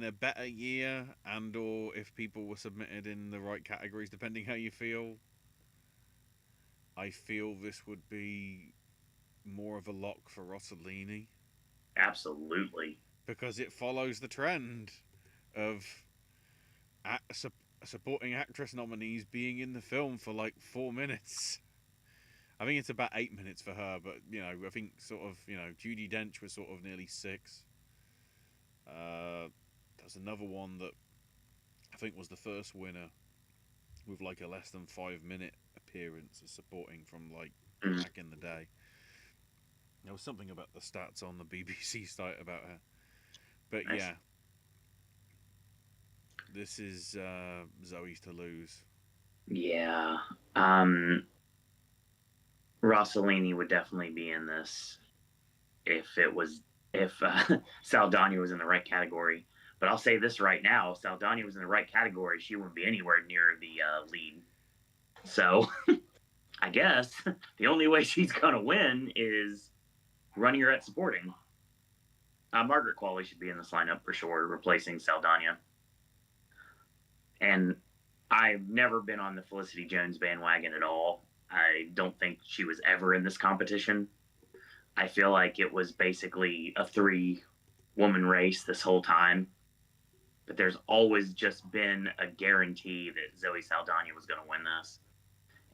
a better year, and or if people were submitted in the right categories, depending how you feel, I feel this would be more of a lock for Rossellini. Absolutely. Because it follows the trend of supporting actress nominees being in the film for like 4 minutes. I think it's about 8 minutes for her, but I think sort of Judi Dench was sort of nearly 6. There's another one that I think was the first winner with like a less than 5-minute appearance as supporting from like back in the day. There was something about the stats on the BBC site about her. But nice. Yeah, this is Zoe's to lose. Yeah. Rossellini would definitely be in this if Saldana was in the right category. But I'll say this right now: if Saldana was in the right category, she wouldn't be anywhere near the lead. So I guess the only way she's gonna win is running her at supporting. Margaret Qualley should be in this lineup for sure, replacing Saldana. And I've never been on the Felicity Jones bandwagon at all. I don't think she was ever in this competition. I feel like it was basically a 3-woman race this whole time. But there's always just been a guarantee that Zoe Saldana was going to win this.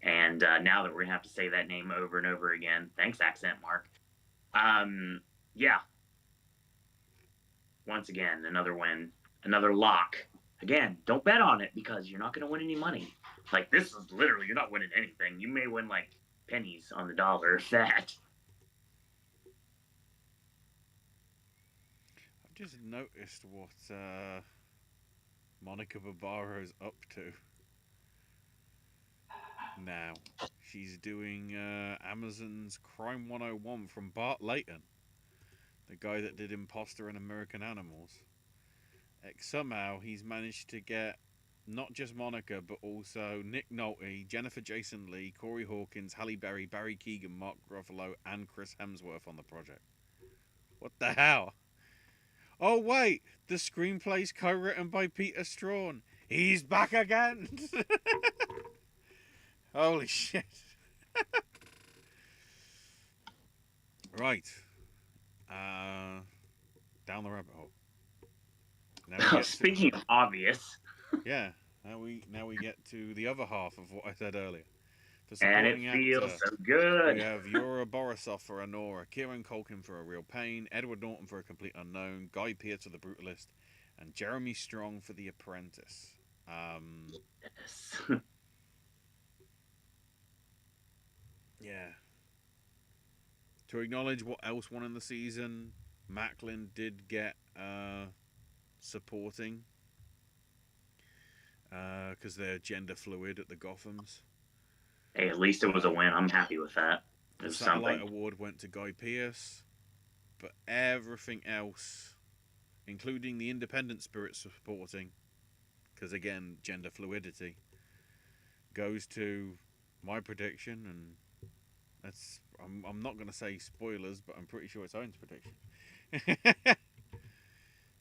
And now that we're going to have to say that name over and over again, thanks, Accent Mark. Yeah. Once again, another win, another lock. Again, don't bet on it because you're not going to win any money. Like, this is literally, you're not winning anything. You may win, like, pennies on the dollar, if that. I've just noticed what Monica Barbaro's up to now. She's doing Amazon's Crime 101 from Bart Layton, the guy that did Imposter and American Animals. Somehow he's managed to get not just Monica, but also Nick Nolte, Jennifer Jason Leigh, Corey Hawkins, Halle Berry, Barry Keoghan, Mark Ruffalo, and Chris Hemsworth on the project. What the hell? Oh wait, the screenplay's co-written by Peter Strawn. He's back again. Holy shit. Right. Down the rabbit hole. Now speaking of obvious. Yeah. Now we get to the other half of what I said earlier. And it feels so good. We have Yura Borisov for Anora, Kieran Culkin for A Real Pain, Edward Norton for A Complete Unknown, Guy Pearce for The Brutalist, and Jeremy Strong for The Apprentice. Yes. Yeah. To acknowledge what else won in the season, Macklin did get supporting because they're gender fluid at the Gothams. Hey, at least it was a win. I'm happy with that. The Satellite Award went to Guy Pearce, but everything else, including the Independent Spirit supporting, because again, gender fluidity, goes to my prediction, and that's I'm not going to say spoilers, but I'm pretty sure it's Owen's prediction.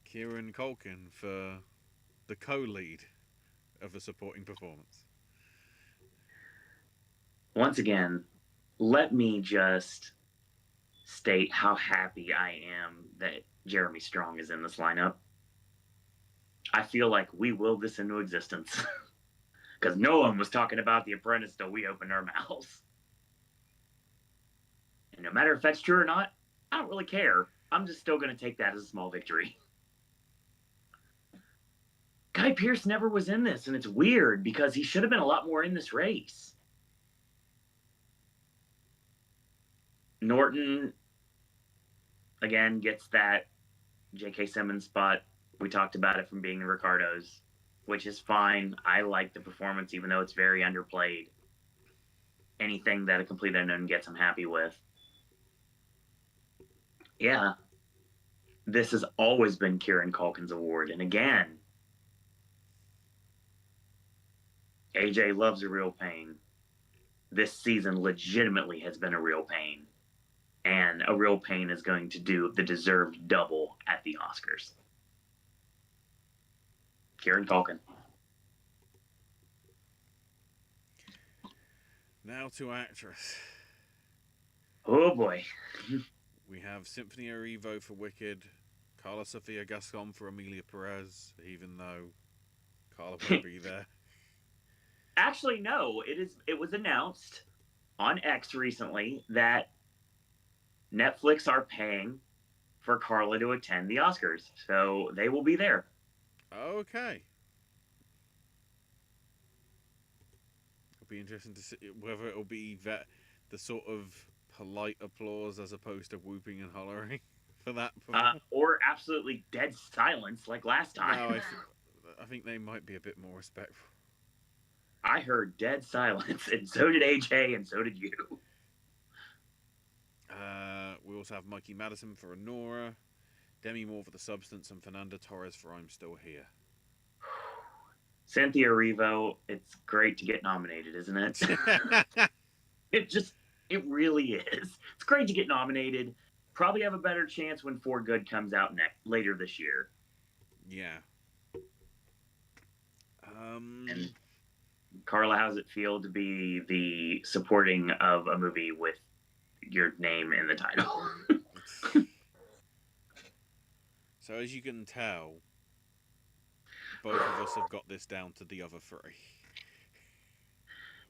Kieran Culkin for the co-lead of a supporting performance. Once again, let me just state how happy I am that Jeremy Strong is in this lineup. I feel like we willed this into existence because no one was talking about The Apprentice till we opened our mouths. And no matter if that's true or not, I don't really care. I'm just still going to take that as a small victory. Guy Pearce never was in this, and it's weird because he should have been a lot more in this race. Norton, again, gets that J.K. Simmons spot. We talked about it from being in Ricardo's, which is fine. I like the performance, even though it's very underplayed. Anything that A Complete Unknown gets, I'm happy with. Yeah, this has always been Kieran Culkin's award. And again, AJ loves A Real Pain. This season legitimately has been a real pain. And A Real Pain is going to do the deserved double at the Oscars. Kieran Culkin. Now to actress. Oh boy. We have Cynthia Erivo for Wicked, Carla Sofia Gascon for Amelia Perez, even though Carla won't be there. Actually, no. It was announced on X recently that Netflix are paying for Carla to attend the Oscars, so they will be there. Okay. It'll be interesting to see whether it'll be the sort of polite applause as opposed to whooping and hollering for that. Or absolutely dead silence like last time. No, I think they might be a bit more respectful. I heard dead silence, and so did AJ, and so did you. We also have Mikey Madison for Anora, Demi Moore for The Substance, and Fernanda Torres for I'm Still Here. Cynthia Erivo, it's great to get nominated, isn't it? It really is. It's great to get nominated. Probably have a better chance when For Good comes out later this year. Yeah. And Carla, how's it feel to be the supporting of a movie with your name in the title? So as you can tell, both of us have got this down to the other three.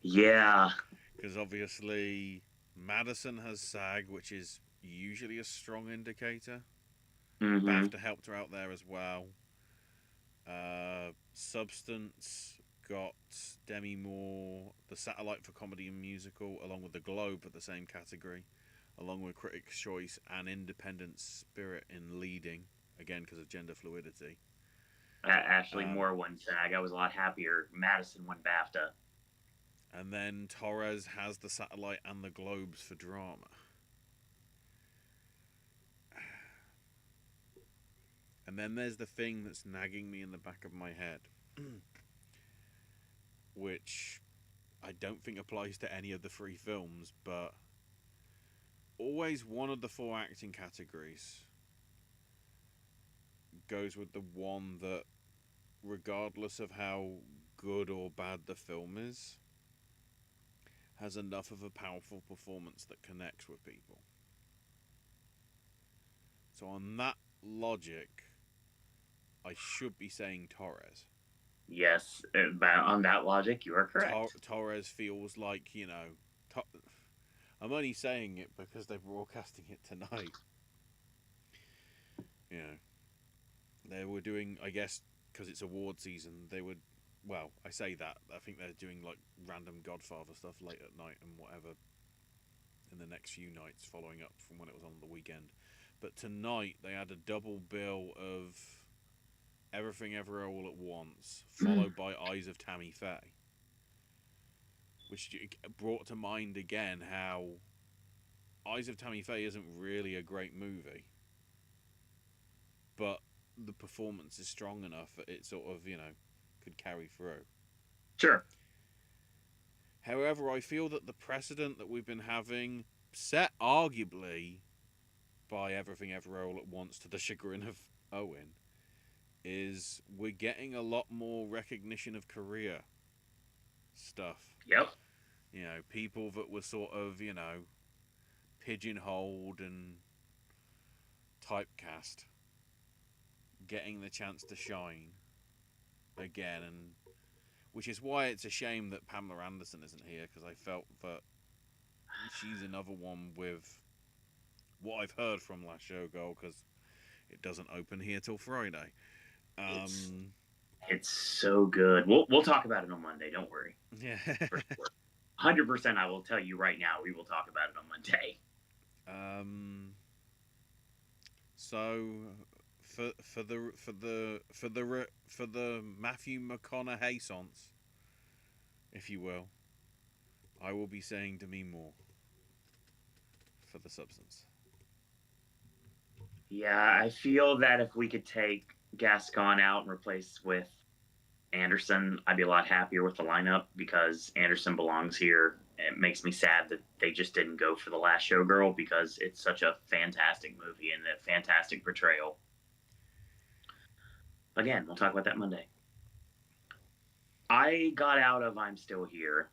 Yeah. Because obviously Madison has SAG, which is usually a strong indicator. Mm-hmm. BAFTA helped her out there as well. Substance got Demi Moore, the Satellite for Comedy and Musical, along with the Globe at the same category, along with Critics' Choice and Independent Spirit in leading, again because of gender fluidity. Ashley Moore won SAG. I was a lot happier. Madison won BAFTA. And then Torres has the Satellite and the Globes for drama. And then there's the thing that's nagging me in the back of my head, which I don't think applies to any of the three films, but always one of the four acting categories goes with the one that, regardless of how good or bad the film is, has enough of a powerful performance that connects with people. So on that logic, I should be saying Torres. Yes, on that logic, you are correct. Torres feels like, I'm only saying it because they're broadcasting it tonight. You know, they were doing, I guess, because it's award season, they would, well, I say that, I think they're doing like random Godfather stuff late at night and whatever in the next few nights following up from when it was on the weekend. But tonight they had a double bill of Everything Everywhere All at Once, followed by Eyes of Tammy Faye, which brought to mind again how Eyes of Tammy Faye isn't really a great movie, but the performance is strong enough that it sort of, could carry through. Sure. However, I feel that the precedent that we've been having, set arguably by Everything Everywhere All at Once to the chagrin of Owen, is we're getting a lot more recognition of career stuff. Yep. People that were sort of, pigeonholed and typecast getting the chance to shine again, and which is why it's a shame that Pamela Anderson isn't here, because I felt that she's another one with what I've heard from Last Show Girl, because it doesn't open here till Friday. It's so good. We'll talk about it on Monday. Don't worry. Yeah. For sure. 100%. I will tell you right now. We will talk about it on Monday. So for the Matthew McConaughey sons, if you will, I will be saying Demi Moore for The Substance. Yeah, I feel that if we could take Gascon out and replace with Anderson, I'd be a lot happier with the lineup, because Anderson belongs here. It makes me sad that they just didn't go for The Last Showgirl, because it's such a fantastic movie and a fantastic portrayal. Again, we'll talk about that Monday. I got out of I'm Still Here,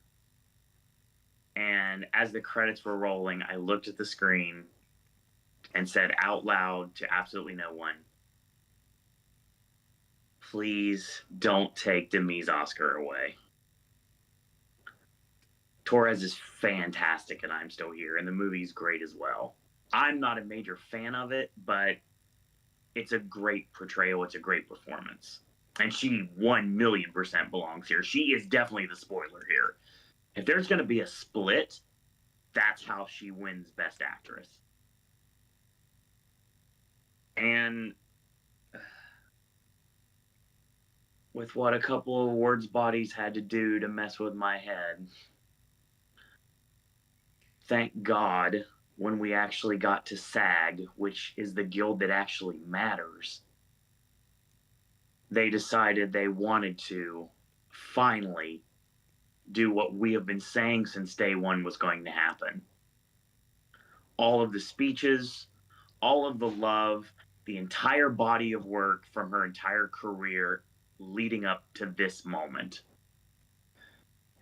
and as the credits were rolling, I looked at the screen and said out loud to absolutely no one, please don't take Demi's Oscar away. Torres is fantastic and I'm Still Here, and the movie's great as well. I'm not a major fan of it, but it's a great portrayal. It's a great performance. And she 1,000,000% belongs here. She is definitely the spoiler here. If there's going to be a split, that's how she wins Best Actress. And with what a couple of awards bodies had to do to mess with my head, thank God when we actually got to SAG, which is the guild that actually matters, they decided they wanted to finally do what we have been saying since day one was going to happen. All of the speeches, all of the love, the entire body of work from her entire career leading up to this moment.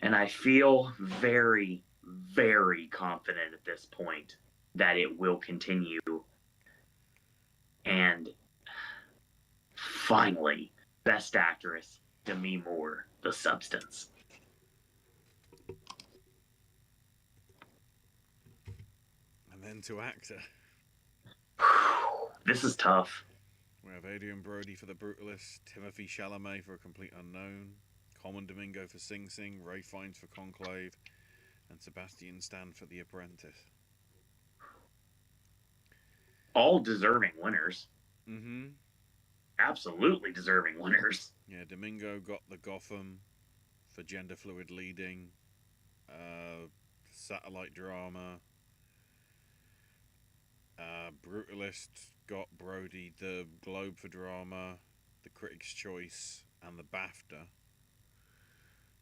And I feel very, very confident at this point that it will continue. And finally, Best Actress, Demi Moore, The Substance. And then to actor. This is tough. We have Adrian Brody for The Brutalist, Timothée Chalamet for A Complete Unknown, Colman Domingo for Sing Sing, Ray Fiennes for Conclave, and Sebastian Stan for The Apprentice. All deserving winners. Mm-hmm. absolutely deserving winners. Yeah, Domingo got the Gotham for gender fluid leading, satellite drama. Brutalist got Brody the Globe for drama, the Critics' Choice, and the BAFTA.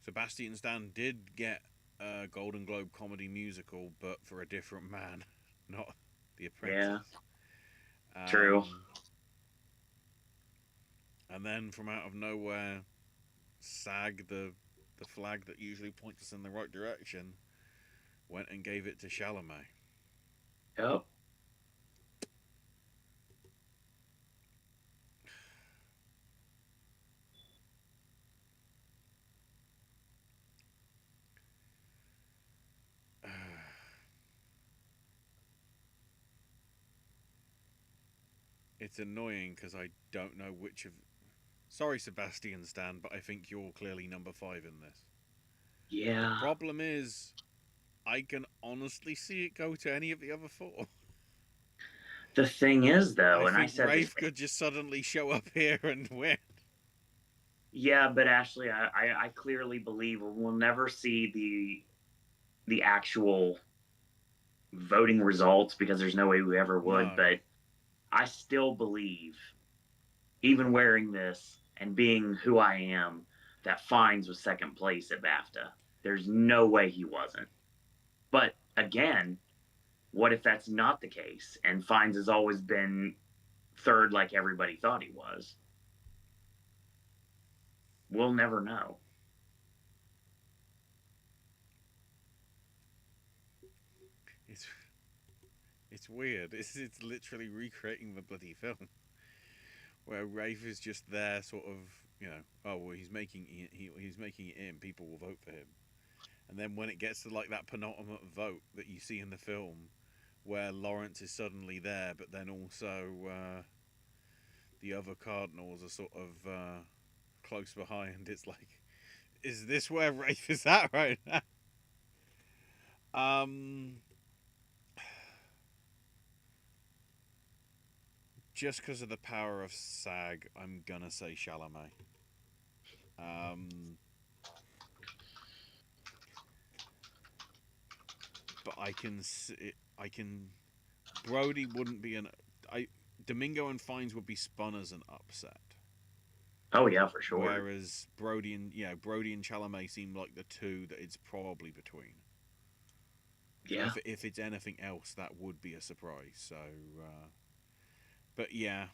Sebastian Stan did get a Golden Globe comedy musical, but for a different man, not The Apprentice. Yeah, true. And then from out of nowhere, SAG, the flag that usually points us in the right direction, went and gave it to Chalamet. Yep. It's annoying because I don't know which of. Sorry, Sebastian Stan, but I think you're clearly number 5 in this. Yeah. The problem is, I can honestly see it go to any of the other 4. The thing is, though, I and I think said Rafe this. could just suddenly show up here and win. Yeah, but Ashley, I clearly believe we'll never see the actual voting results because there's no way we ever would. No. But I still believe, even wearing this and being who I am, that Fiennes was second place at BAFTA. There's no way he wasn't. But again, what if that's not the case and Fiennes has always been third like everybody thought he was? We'll never know. It's weird. It's literally recreating the bloody film, where Rafe is just there, sort of, oh well, he's making it in. People will vote for him, and then when it gets to like that penultimate vote that you see in the film, where Lawrence is suddenly there, but then also the other cardinals are sort of close behind. It's like, is this where Rafe is at right now? Just because of the power of SAG, I'm gonna say Chalamet. But I can see, I can. Brody wouldn't be an. Domingo and Fiennes would be spun as an upset. Oh yeah, for sure. Whereas Brody and Chalamet seem like the two that it's probably between. Yeah. So if it's anything else, that would be a surprise. So, but yeah,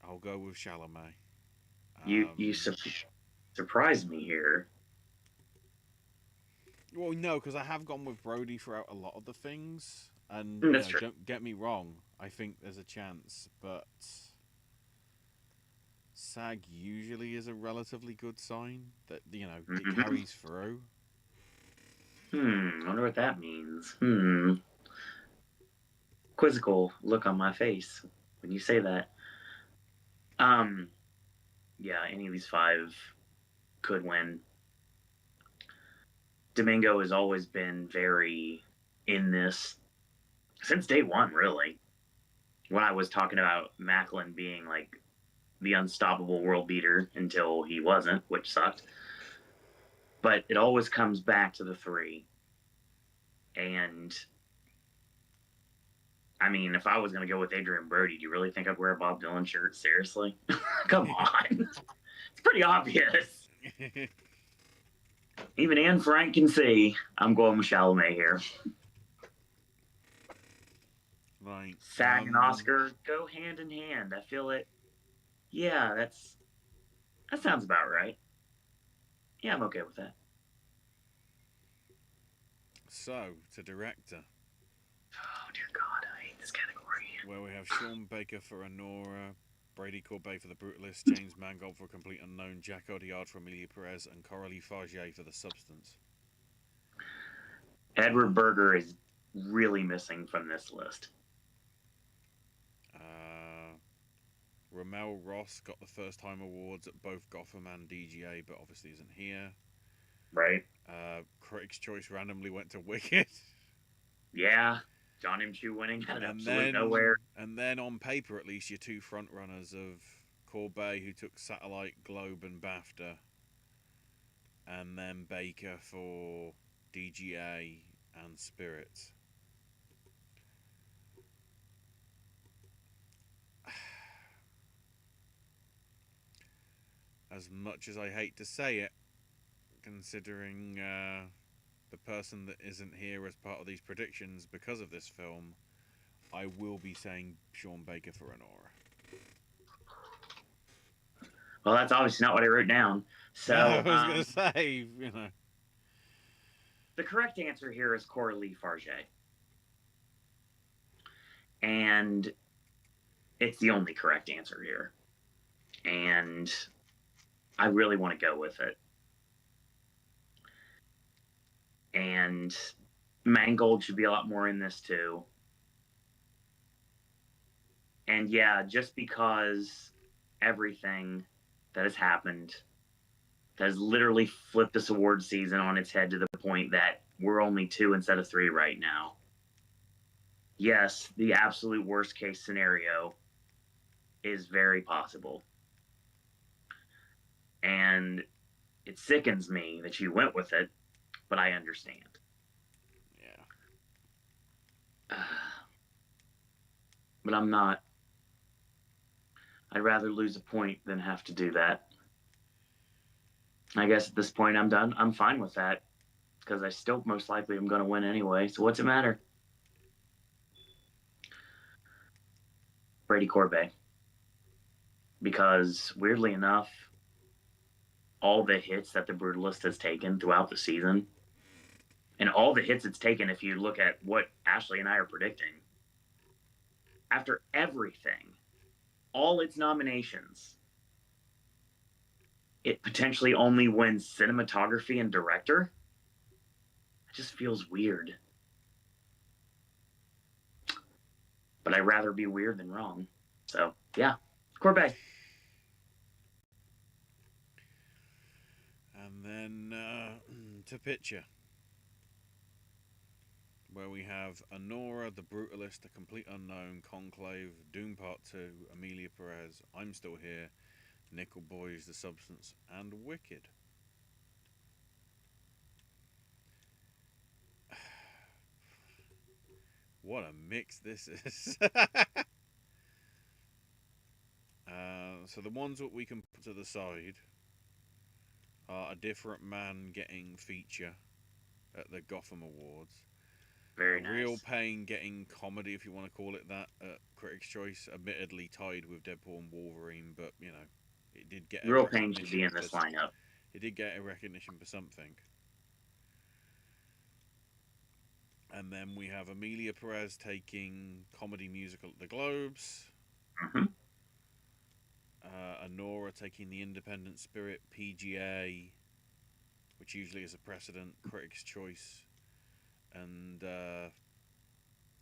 I'll go with Chalamet. You surprised me here. Well, no, because I have gone with Brody throughout a lot of the things, and That's true. don't get me wrong. I think there's a chance, but SAG usually is a relatively good sign that it carries through. I wonder what that means. Quizzical look on my face when you say that. Yeah, any of these 5 could win. Domingo has always been very in this since day one, really. When I was talking about Macklin being like the unstoppable world beater until he wasn't, which sucked. But it always comes back to the 3. And I mean, if I was going to go with Adrian Brody, do you really think I'd wear a Bob Dylan shirt? Seriously? Come on. It's pretty obvious. Even Anne Frank can see I'm going with Chalamet here. Right. SAG and Oscar go hand in hand. I feel it. Yeah, that sounds about right. Yeah, I'm okay with that. So, to director. Oh, dear God, I hate this category. Where we have Sean Baker for Anora, Brady Corbet for The Brutalist, James Mangold for Complete Unknown, Jack Audiard for Amelia Perez, and Coralie Fargier for The Substance. Edward Berger is really missing from this list. Ramel Ross got the first time awards at both Gotham and DGA, but obviously isn't here. Right. Critics' Choice randomly went to Wicked. Yeah. John M. Chu winning out of absolute nowhere. And then on paper, at least, your two front runners of Corbet, who took Satellite, Globe, and BAFTA, and then Baker for DGA and Spirit. As much as I hate to say it, considering the person that isn't here as part of these predictions because of this film, I will be saying Sean Baker for Honora. Well, that's obviously not what I wrote down. So I was going to say, the correct answer here is Coralie Farge. And it's the only correct answer here. And I really want to go with it. And Mangold should be a lot more in this too. And yeah, just because everything that has happened that has literally flipped this award season on its head to the point that we're only 2 instead of 3 right now. Yes, the absolute worst case scenario is very possible. And it sickens me that you went with it, but I understand. Yeah. But I'm not. I'd rather lose a point than have to do that. I guess at this point I'm done. I'm fine with that because I still most likely am going to win anyway. So what's it matter? Brady Corbet. Because weirdly enough, all the hits that the Brutalist has taken throughout the season, and all the hits it's taken, if you look at what Ashley and I are predicting, after everything, all its nominations, it potentially only wins cinematography and director. It just feels weird. But I'd rather be weird than wrong. So, yeah, Corbet. And then to picture, where we have Honora, The Brutalist, The Complete Unknown, Conclave, Doom Part 2, Amelia Perez, I'm Still Here, Nickel Boys, The Substance, and Wicked. What a mix this is. So the ones that we can put to the side are A Different Man getting feature at the Gotham Awards. Very nice. Real Pain getting comedy, if you want to call it that, at Critics' Choice. Admittedly tied with Deadpool and Wolverine, but, it did get Real Pain should be in this lineup. It did get a recognition for something. And then we have Amelia Perez taking comedy musical at the Globes. Mm-hmm. Honora taking the Independent Spirit PGA, which usually is a precedent, Critics' Choice, and the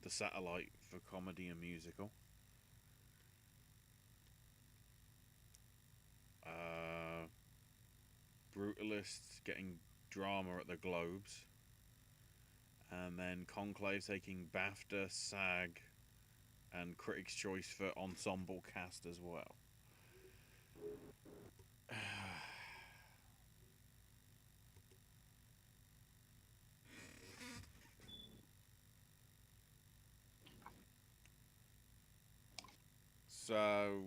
Satellite for comedy and musical. Brutalist getting drama at the Globes. And then Conclave taking BAFTA, SAG, and Critics' Choice for ensemble cast as well. So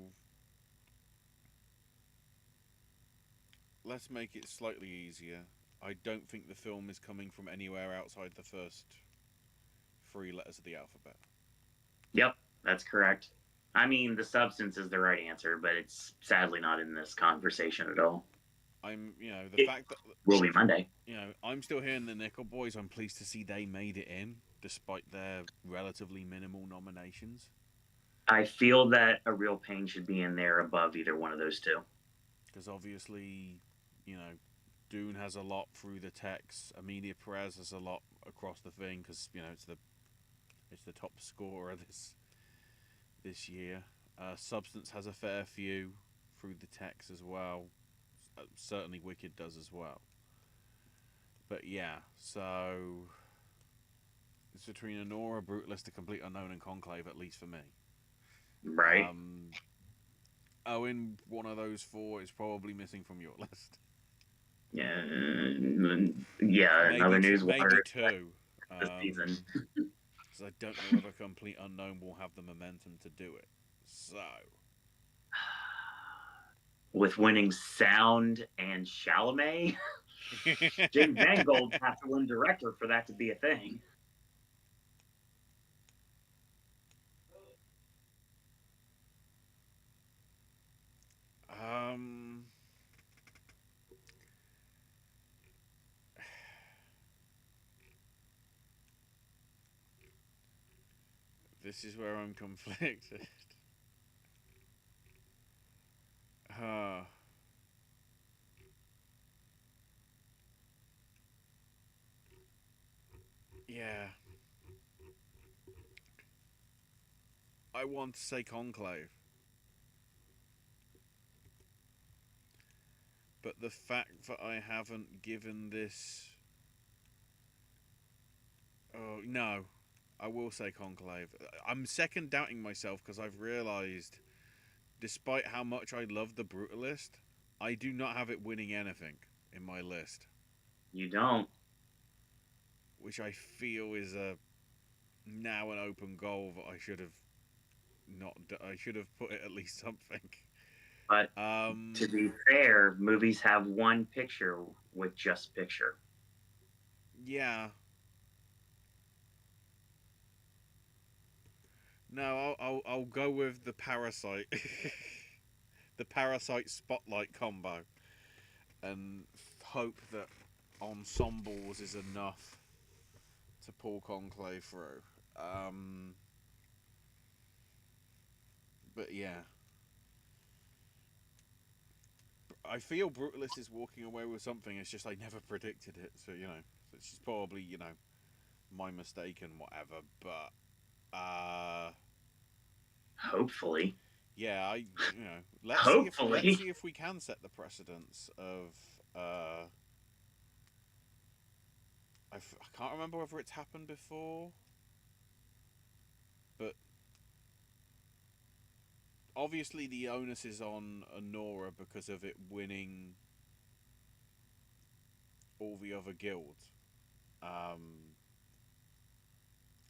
let's make it slightly easier. I don't think the film is coming from anywhere outside the first 3 letters of the alphabet. Yep, that's correct. I mean, The Substance is the right answer, but it's sadly not in this conversation at all. Fact that will be Monday. I'm still hearing the Nickel Boys. I'm pleased to see they made it in, despite their relatively minimal nominations. I feel that A Real Pain should be in there above either one of those two. Because obviously, Dune has a lot through the text. Amelia Perez has a lot across the thing because it's the top scorer this year. Substance has a fair few through the text as well. Certainly Wicked does as well. But yeah, so It's between Honora, Brutalist, The Complete Unknown, and Conclave, at least for me. Right. Owen, one of those four is probably missing from your list. Yeah. Maybe Another news. maybe two. This season. Because I don't know whether Complete Unknown will have the momentum to do it. So, with winning Sound and Chalamet, James Mangold has to win director for that to be a thing. this is where I'm conflicted. Yeah. I want to say Conclave. But the fact that I haven't given this. Oh, no. I will say Conclave. I'm second doubting myself because I've realised, despite how much I love the Brutalist, I do not have it winning anything in my list. You don't. Which I feel is now an open goal that I should have not. I should have put it at least something. But to be fair, movies have one picture with just picture. Yeah. No, I'll go with the Parasite, the Parasite Spotlight combo, and hope that Ensembles is enough to pull Conclave through. But yeah, I feel Brutalist is walking away with something. It's just I never predicted it, so it's just probably my mistake and whatever. But hopefully, yeah, let's hopefully. see if we can set the precedence of. I can't remember whether it's happened before, but obviously the onus is on Honora because of it winning all the other guilds.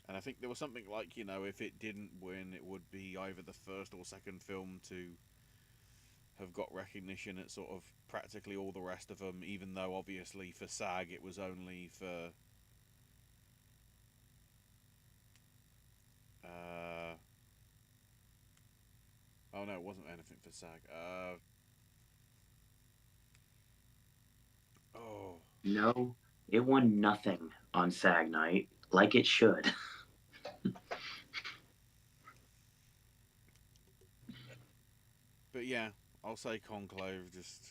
And I think there was something like, if it didn't win, it would be either the first or second film to have got recognition at sort of practically all the rest of them, even though obviously for SAG it was only for oh no, it wasn't anything for SAG. No, it won nothing on SAG night, like it should. But yeah, I'll say Conclave. Just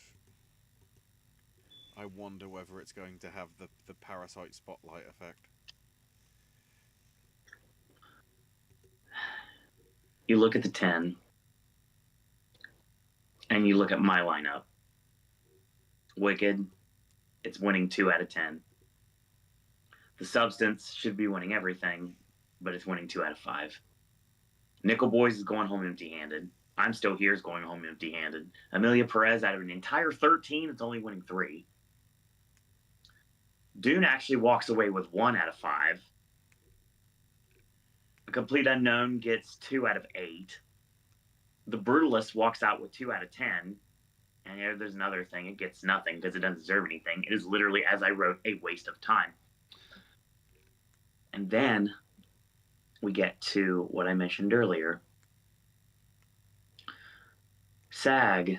I wonder whether it's going to have the Parasite spotlight effect. You look at the 10, and you look at my lineup. Wicked, it's winning 2 out of 10. The Substance should be winning everything, but it's winning 2 out of 5. Nickel Boys is going home empty-handed. I'm Still Here is going home empty-handed. Amelia Perez, out of an entire 13, it's only winning 3. Dune actually walks away with 1 out of 5. A Complete Unknown gets 2 out of 8. The Brutalist walks out with 2 out of 10. And there's another thing. It gets nothing because it doesn't deserve anything. It is literally, as I wrote, a waste of time. And then we get to what I mentioned earlier. SAG,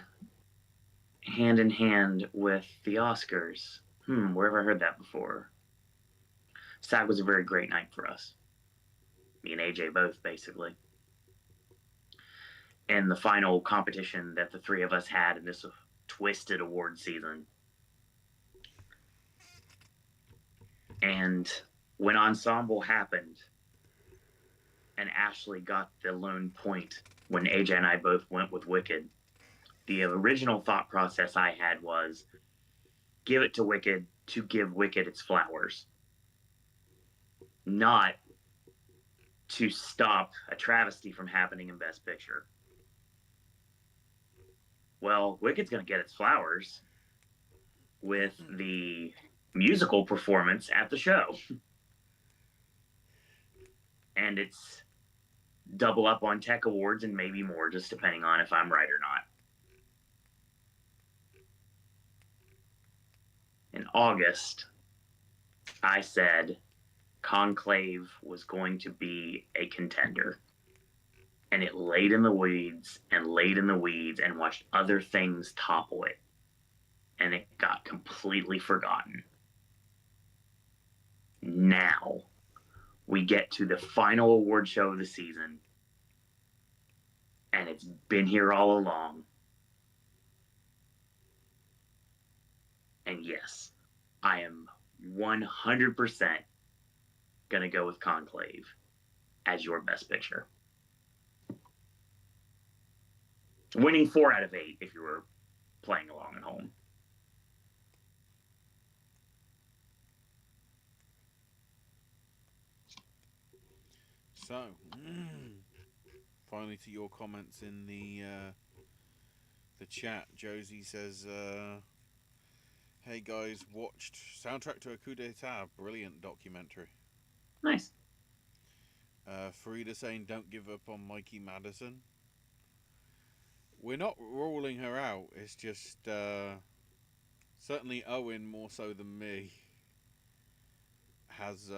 hand in hand with the Oscars. Where have I heard that before? SAG was a very great night for us. Me and AJ both, basically. And the final competition that the three of us had in this twisted award season. And when Ensemble happened, and Ashley got the lone point when AJ and I both went with Wicked, the original thought process I had was give it to Wicked to give Wicked its flowers. Not to stop a travesty from happening in Best Picture? Well, Wicked's going to get its flowers with the musical performance at the show. And it's double up on tech awards and maybe more, just depending on if I'm right or not. In August, I said Conclave was going to be a contender. And it laid in the weeds and laid in the weeds and watched other things topple it. And it got completely forgotten. Now we get to the final award show of the season, and it's been here all along. And yes, I am 100% going to go with Conclave as your Best Picture. Winning 4 out of 8 if you were playing along at home. So, finally to your comments in the chat. Josie says, "Hey guys, watched Soundtrack to a Coup d'etat, brilliant documentary." Nice. Farida saying, "Don't give up on Mikey Madison." We're not ruling her out. It's just certainly Owen more so than me has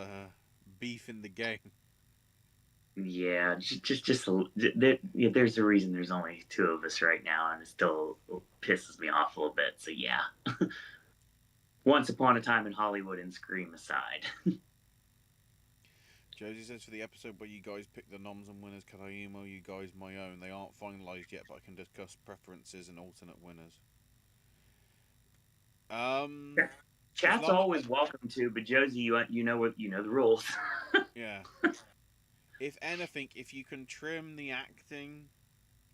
beef in the game. Yeah, there's a reason there's only 2 of us right now, and it still pisses me off a little bit. So yeah, Once Upon a Time in Hollywood and Scream aside. Josie says, "For the episode where you guys pick the noms and winners, can I email you guys my own? They aren't finalised yet, but I can discuss preferences and alternate winners." Chat's always welcome to, but Josie, you know the rules. Yeah. If anything, if you can trim the acting,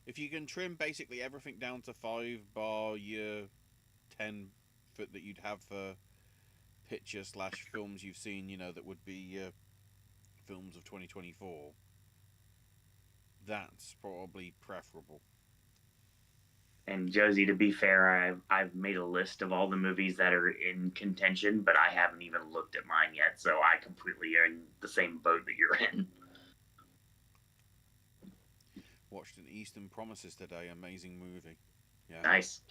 if you can trim basically everything down to 5 bar your 10 foot that you'd have for picture/films you've seen, that would be films of 2024, that's probably preferable. And Josie, to be fair, I've made a list of all the movies that are in contention, but I haven't even looked at mine yet, so I completely are in the same boat that you're in. Watched an Eastern Promises today, amazing movie. Yeah. Nice.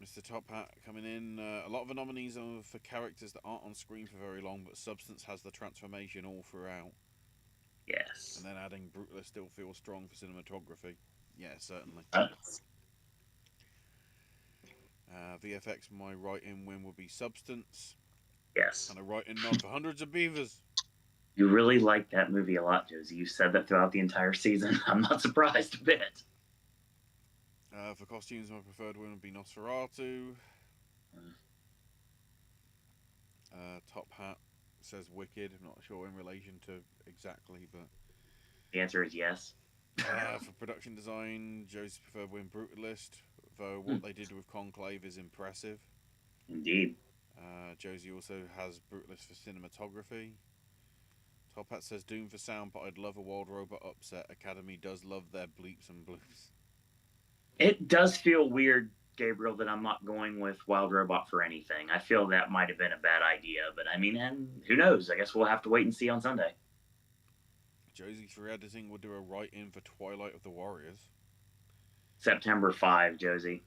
Mr. Top Hat coming in. A lot of the nominees are for characters that aren't on screen for very long, but substance has the transformation all throughout. Yes. And then adding Brutalist still feels strong for cinematography. Yeah, certainly. VFX, my write-in win would be Substance. Yes. And a write-in nod for Hundreds of Beavers. You really like that movie a lot, Josie. You said that throughout the entire season. I'm not surprised a bit. For costumes, my preferred win would be Nosferatu. Top Hat says Wicked. I'm not sure in relation to exactly, but... The answer is yes. For production design, Joe's preferred win Brutalist, though what they did with Conclave is impressive. Indeed. Josie also has Brutalist for cinematography. Top Hat says Doom for sound, but I'd love a Wild Robot upset. Academy does love their bleeps and bloops. It does feel weird, Gabriel, that I'm not going with Wild Robot for anything. I feel that might have been a bad idea, but I mean, and who knows? I guess we'll have to wait and see on Sunday. Josie for editing would do a write-in for Twilight of the Warriors. September 5, Josie.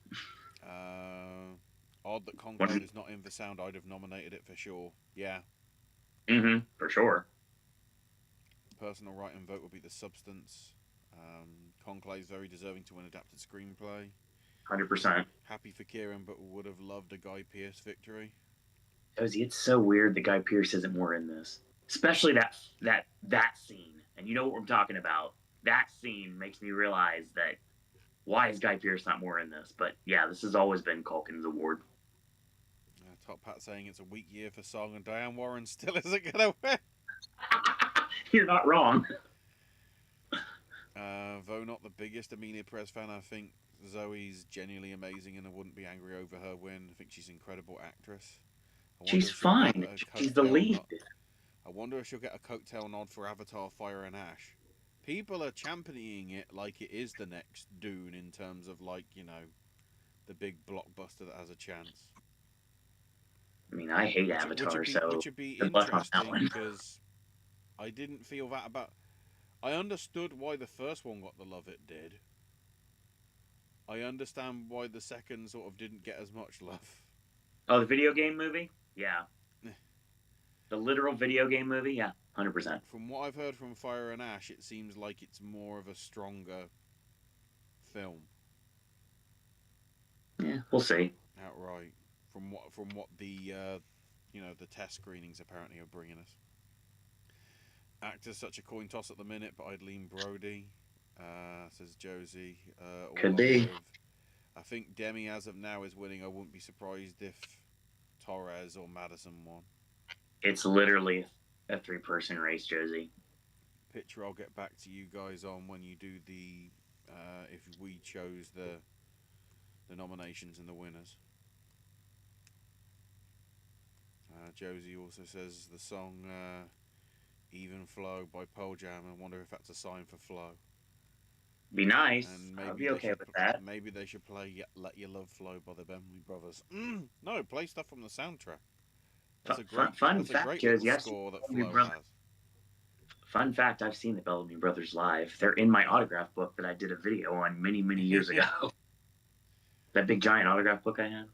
Odd that Conclave is not in for sound. I'd have nominated it for sure. Yeah. For sure. Personal write-in vote would be The Substance. Conclave's very deserving to win adapted screenplay. 100%. Happy for Kieran, but would have loved a Guy Pearce victory. Josie, it's so weird that Guy Pearce isn't more in this. Especially that scene. And you know what I'm talking about. That scene makes me realize that why is Guy Pearce not more in this? But yeah, this has always been Culkin's award. Top Hat saying it's a weak year for Song, and Diane Warren still isn't going to win. You're not wrong. Though not the biggest Amelia Perez fan, I think Zoe's genuinely amazing and I wouldn't be angry over her win. I think she's an incredible actress. She's fine. She's the lead. I wonder if she'll get a coattail nod for Avatar: Fire and Ash. People are championing it like it is the next Dune in terms of, like, you know, the big blockbuster that has a chance. I mean, I hate Which Avatar, which so would be good luck on that interesting one. because I didn't feel that about. I understood why the first one got the love it did. I understand why the second sort of didn't get as much love. Oh, the video game movie? Yeah. The literal video game movie? Yeah, 100%. From what I've heard from Fire and Ash, it seems like it's more of a stronger film Yeah, we'll see. outright. From what the you know, the test screenings apparently are bringing us. Actor's such a coin toss at the minute, but I'd lean Brody. Says Josie. Could Along be. with, I think Demi as of now is winning. I wouldn't be surprised if Torres or Madison won. It's literally a three-person race, Josie. Picture I'll get back to you guys on when you do the if we chose the nominations and the winners. Josie also says the song Even Flow by Pearl Jam. I wonder if that's a sign for flow. Be nice. And I'll maybe be okay with that. maybe they should play Let Your Love Flow by the Bentley Brothers. No, play stuff from the soundtrack. That's a great Fun fact, Josie, little I've seen score that Bellamy Flow Brothers. has. Fun fact, I've seen the Bellamy Brothers live. They're in my autograph book that I did a video on many, many years ago. That big giant autograph book I had.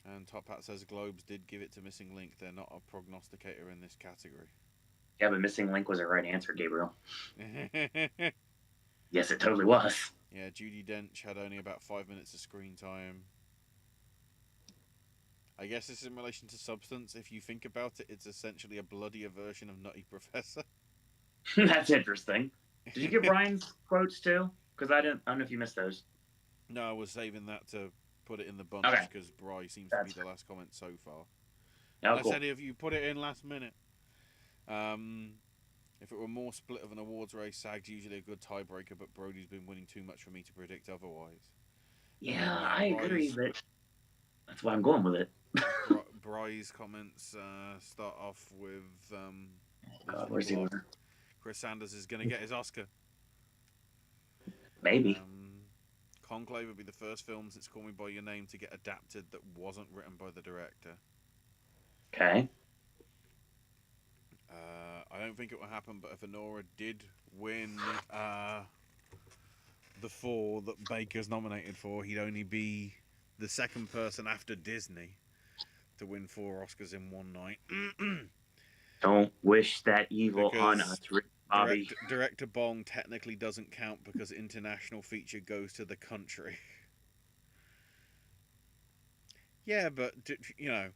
And Top Hat says Globes did give it to Missing Link. They're not a prognosticator in this category. Yeah, but Missing Link was the right answer, Gabriel. Yes, it totally was. Yeah, Judi Dench had only about 5 minutes of screen time. I guess it's in relation to substance. If you think about it, it's essentially a bloodier version of Nutty Professor. That's interesting. Did you get Brian's quotes too? Because I don't know if you missed those. No, I was saving that to put it in the bunch because Bry seems to be the last comment so far. Oh, cool. I said if you put it in last minute. If it were more split of an awards race, SAG's usually a good tiebreaker, but Brody's been winning too much for me to predict otherwise. Yeah, I agree, but that's why I'm going with it. Bry's comments start off with Where's the order? Chris Sanders is going to get his Oscar. Maybe. Conclave would be the first film since Call Me By Your Name to get adapted that wasn't written by the director. Okay. I don't think it will happen, but if Honora did win the 4 that Baker's nominated for, he'd only be the second person after Disney to win 4 Oscars in one night. Don't wish that evil on us, Bobby. Director Bong technically doesn't count because international feature goes to the country. Yeah, but you know,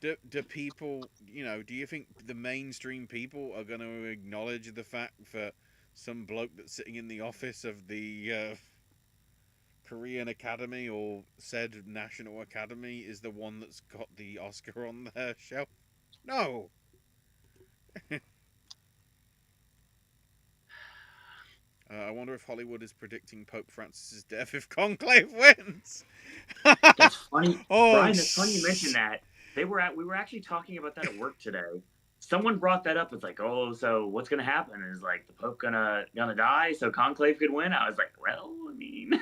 do people, you know, do you think the mainstream people are going to acknowledge the fact that some bloke that's sitting in the office of the Korean Academy or said National Academy is the one that's got the Oscar on their shelf? No. I wonder if Hollywood is predicting Pope Francis's death if Conclave wins. That's funny, Brian. That's funny you mentioned that. We were actually talking about that at work today. Someone brought that up. It's like, oh, so what's gonna happen? Is like the Pope gonna die so Conclave could win? I was like, well, I mean,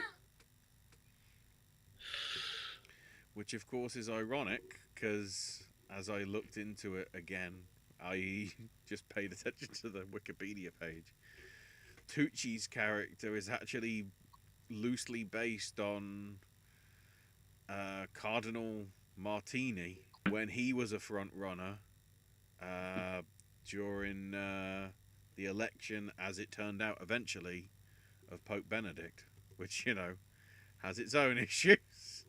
which of course is ironic because as I looked into it again, I just paid attention to the Wikipedia page. Tucci's character is actually loosely based on Cardinal Martini when he was a front runner during the election, as it turned out eventually, of Pope Benedict, which, you know, has its own issues.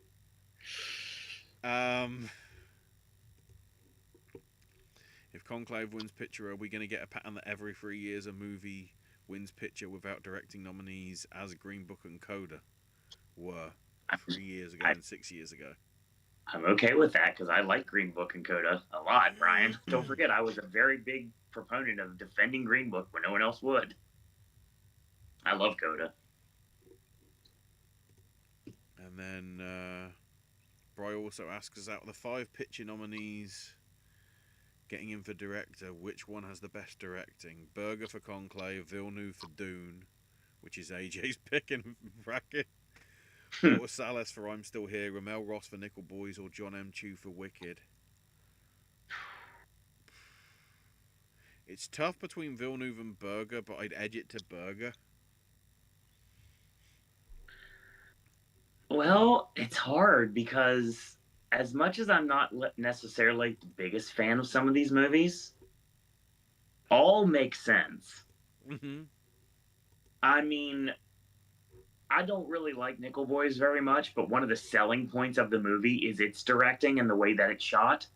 If Conclave wins picture, are we going to get a pattern that every 3 years a movie wins picture without directing nominees, as Green Book and Coda were 3 years ago and 6 years ago? I'm okay with that because I like Green Book and Coda a lot, Brian. Don't forget, I was a very big proponent of defending Green Book when no one else would. I love Coda. And then Bry also asks us, out of the 5 picture nominees, Getting in for director, which one has the best directing? Berger for Conclave, Villeneuve for Dune, which is AJ's pick in bracket. Paul Salas for I'm Still Here, Ramel Ross for Nickel Boys, or John M. Chu for Wicked. It's tough between Villeneuve and Berger, but I'd edge it to Berger. Well, it's hard because as much as I'm not necessarily the biggest fan of some of these movies, all make sense. Mm-hmm. I mean, I don't really like Nickel Boys very much, but one of the selling points of the movie is its directing and the way that it's shot.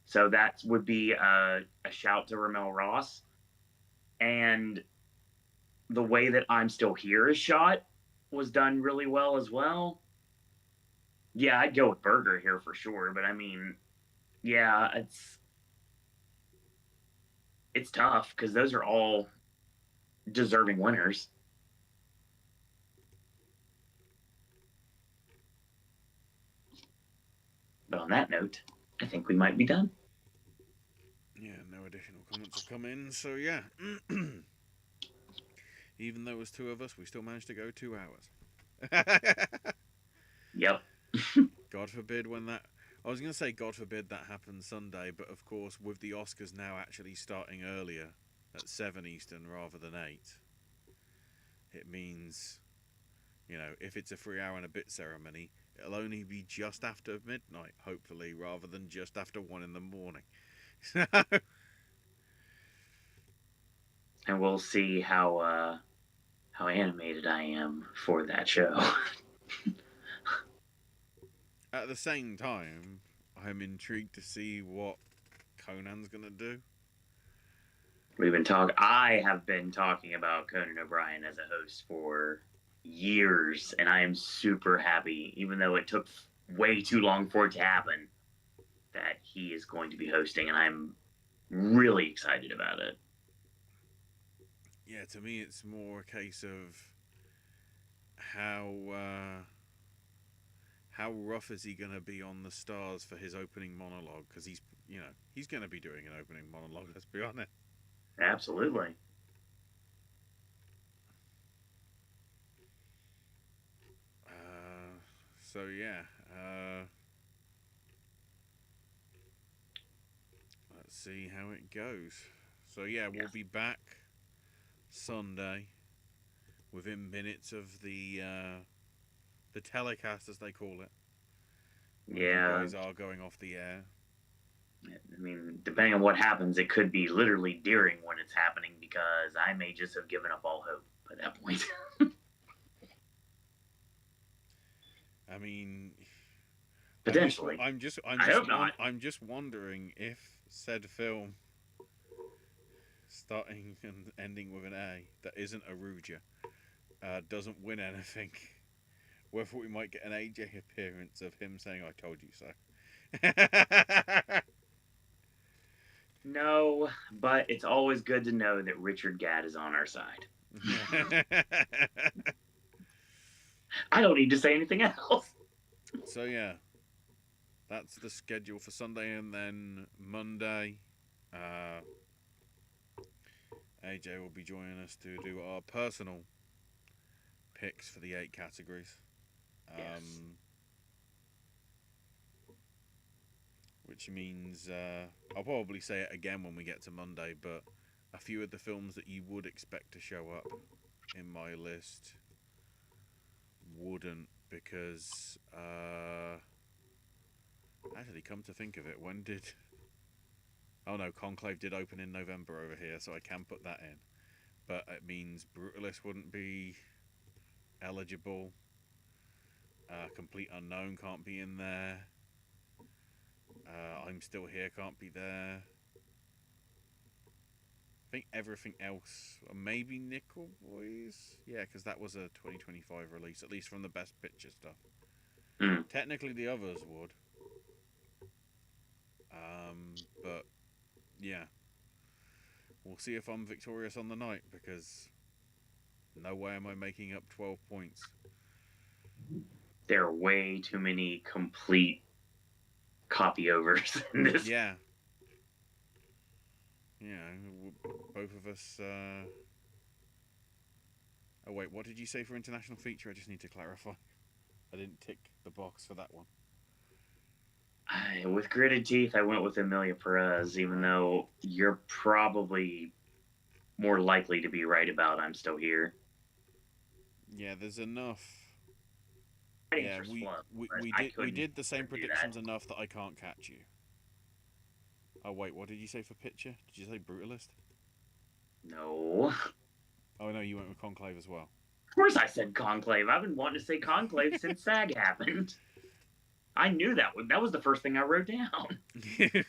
So that would be a shout to Ramel Ross. And the way that I'm Still Here is shot was done really well as well. Yeah, I'd go with Berger here for sure, but I mean, yeah, it's tough because those are all deserving winners. But on that note, I think we might be done. Yeah, no additional comments have come in, so yeah. Even though it was two of us, we still managed to go 2 hours. Yep. God forbid when that... I was going to say God forbid that happens Sunday, but of course with the Oscars now actually starting earlier at 7 Eastern rather than 8, it means, you know, if it's a 3 hour and a bit ceremony, it'll only be just after midnight, hopefully, rather than just after 1 in the morning. And we'll see how animated I am for that show. At the same time, I'm intrigued to see what Conan's gonna do. I have been talking about Conan O'Brien as a host for years, and I am super happy, even though it took way too long for it to happen, that he is going to be hosting, and I'm really excited about it. Yeah, to me, it's more a case of how rough is he going to be on the stars for his opening monologue? Because he's going to be doing an opening monologue. Let's be honest. Absolutely. So yeah, let's see how it goes. So yeah, we'll be back Sunday within minutes of the telecast, as they call it. When you guys are going off the air. I mean, depending on what happens, it could be literally during when it's happening, because I may just have given up all hope by that point. I mean, potentially. I'm just wondering if said film, starting and ending with an A, that isn't Aruja, doesn't win anything, whether we might get an AJ appearance of him saying "I told you so." No, but it's always good to know that Richard Gadd is on our side. I don't need to say anything else. So yeah, that's the schedule for Sunday, and then Monday, AJ will be joining us to do our personal picks for the 8 categories. Yes. Which means I'll probably say it again when we get to Monday, but a few of the films that you would expect to show up in my list wouldn't, because actually, come to think of it, when did... Oh no, Conclave did open in November over here, so I can put that in. But it means Brutalist wouldn't be eligible. Complete Unknown can't be in there. I'm Still Here can't be there. I think everything else, maybe Nickel Boys? Yeah, because that was a 2025 release, at least from the Best Picture stuff. Technically the others would. But, yeah. We'll see if I'm victorious on the night, because no way am I making up 12 points. There are way too many complete copy overs in this. Yeah. both of us. Oh wait, what did you say for international feature? I just need to clarify. I didn't tick the box for that one. With gritted teeth, I went with Emilia Perez, even though you're probably more likely to be right about I'm Still Here. Yeah, there's enough. Yeah, we did the same predictions enough that I can't catch you. Oh wait, what did you say for picture? Did you say Brutalist? No. Oh no, you went with Conclave as well. Of course I said Conclave. I've been wanting to say Conclave since SAG happened. I knew that was the first thing I wrote down. I'm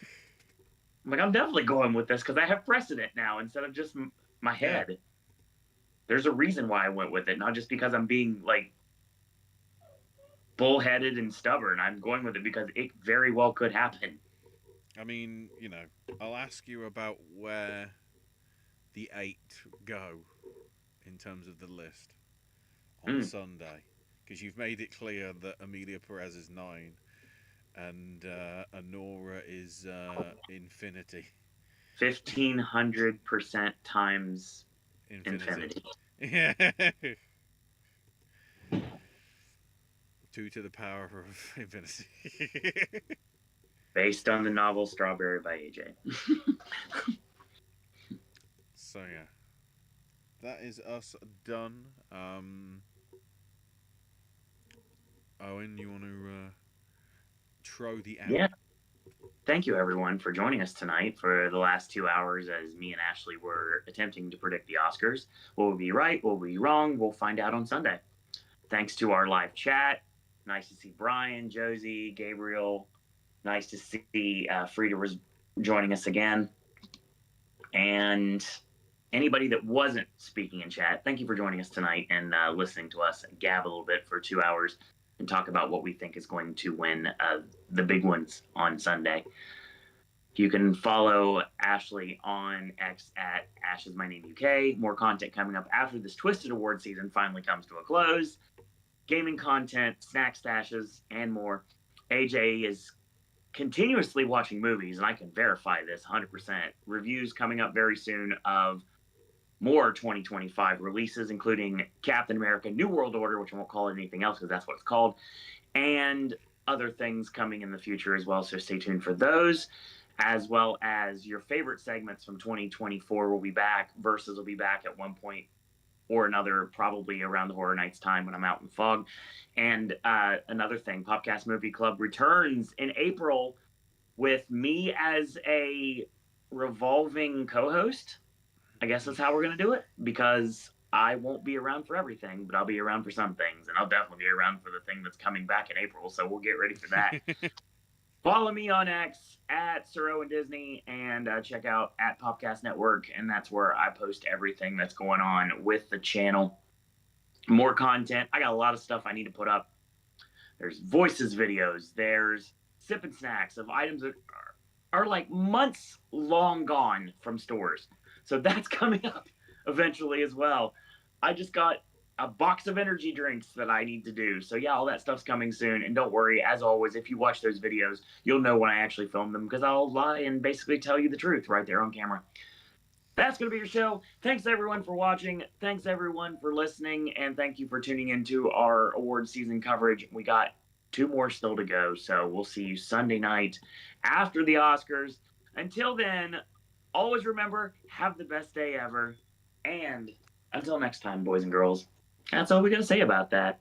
like, I'm definitely going with this because I have precedent now instead of just my head. Yeah. There's a reason why I went with it, not just because I'm being like bullheaded and stubborn. I'm going with it because it very well could happen. I mean, I'll ask you about where the 8 go in terms of the list on Sunday, because you've made it clear that Emilia Perez is 9 and Anora is infinity. 1,500% times infinity. Yeah. 2 to the power of infinity. Based on the novel Strawberry by AJ. So yeah, that is us done. Owen, you want to throw the out? Yeah. Thank you, everyone, for joining us tonight for the last 2 hours as me and Ashley were attempting to predict the Oscars. Will we be right? Will we be wrong? We'll find out on Sunday. Thanks to our live chat. Nice to see Brian, Josie, Gabriel. Nice to see Frida joining us again. And anybody that wasn't speaking in chat, thank you for joining us tonight and listening to us gab a little bit for 2 hours and talk about what we think is going to win the big ones on Sunday. You can follow Ashley on X at AshIsMyNameUK. More content coming up after this Twisted Award season finally comes to a close. Gaming content, snack stashes, and more. AJ is continuously watching movies, and I can verify this 100%. Reviews coming up very soon of more 2025 releases, including Captain America New World Order, which I won't call it anything else because that's what it's called, and other things coming in the future as well. So stay tuned for those, as well as your favorite segments from 2024 will be back. Versus will be back at one point or another, probably around the Horror Nights time when I'm out in the fog. And another thing, Popcast Movie Club returns in April with me as a revolving co-host. I guess that's how we're going to do it, because I won't be around for everything, but I'll be around for some things, and I'll definitely be around for the thing that's coming back in April, so we'll get ready for that. Follow me on X at Sir Owen Disney, and check out at Popcast Network, and that's where I post everything that's going on with the channel. More content. I got a lot of stuff I need to put up. There's voices videos. There's sip and snacks of items that are like months long gone from stores. So that's coming up eventually as well. I just got a box of energy drinks that I need to do. So yeah, all that stuff's coming soon. And don't worry, as always, if you watch those videos, you'll know when I actually film them, because I'll lie and basically tell you the truth right there on camera. That's going to be your show. Thanks, everyone, for watching. Thanks, everyone, for listening. And thank you for tuning into our award season coverage. We got 2 more still to go. So we'll see you Sunday night after the Oscars. Until then, always remember, have the best day ever. And until next time, boys and girls, that's all we got to say about that.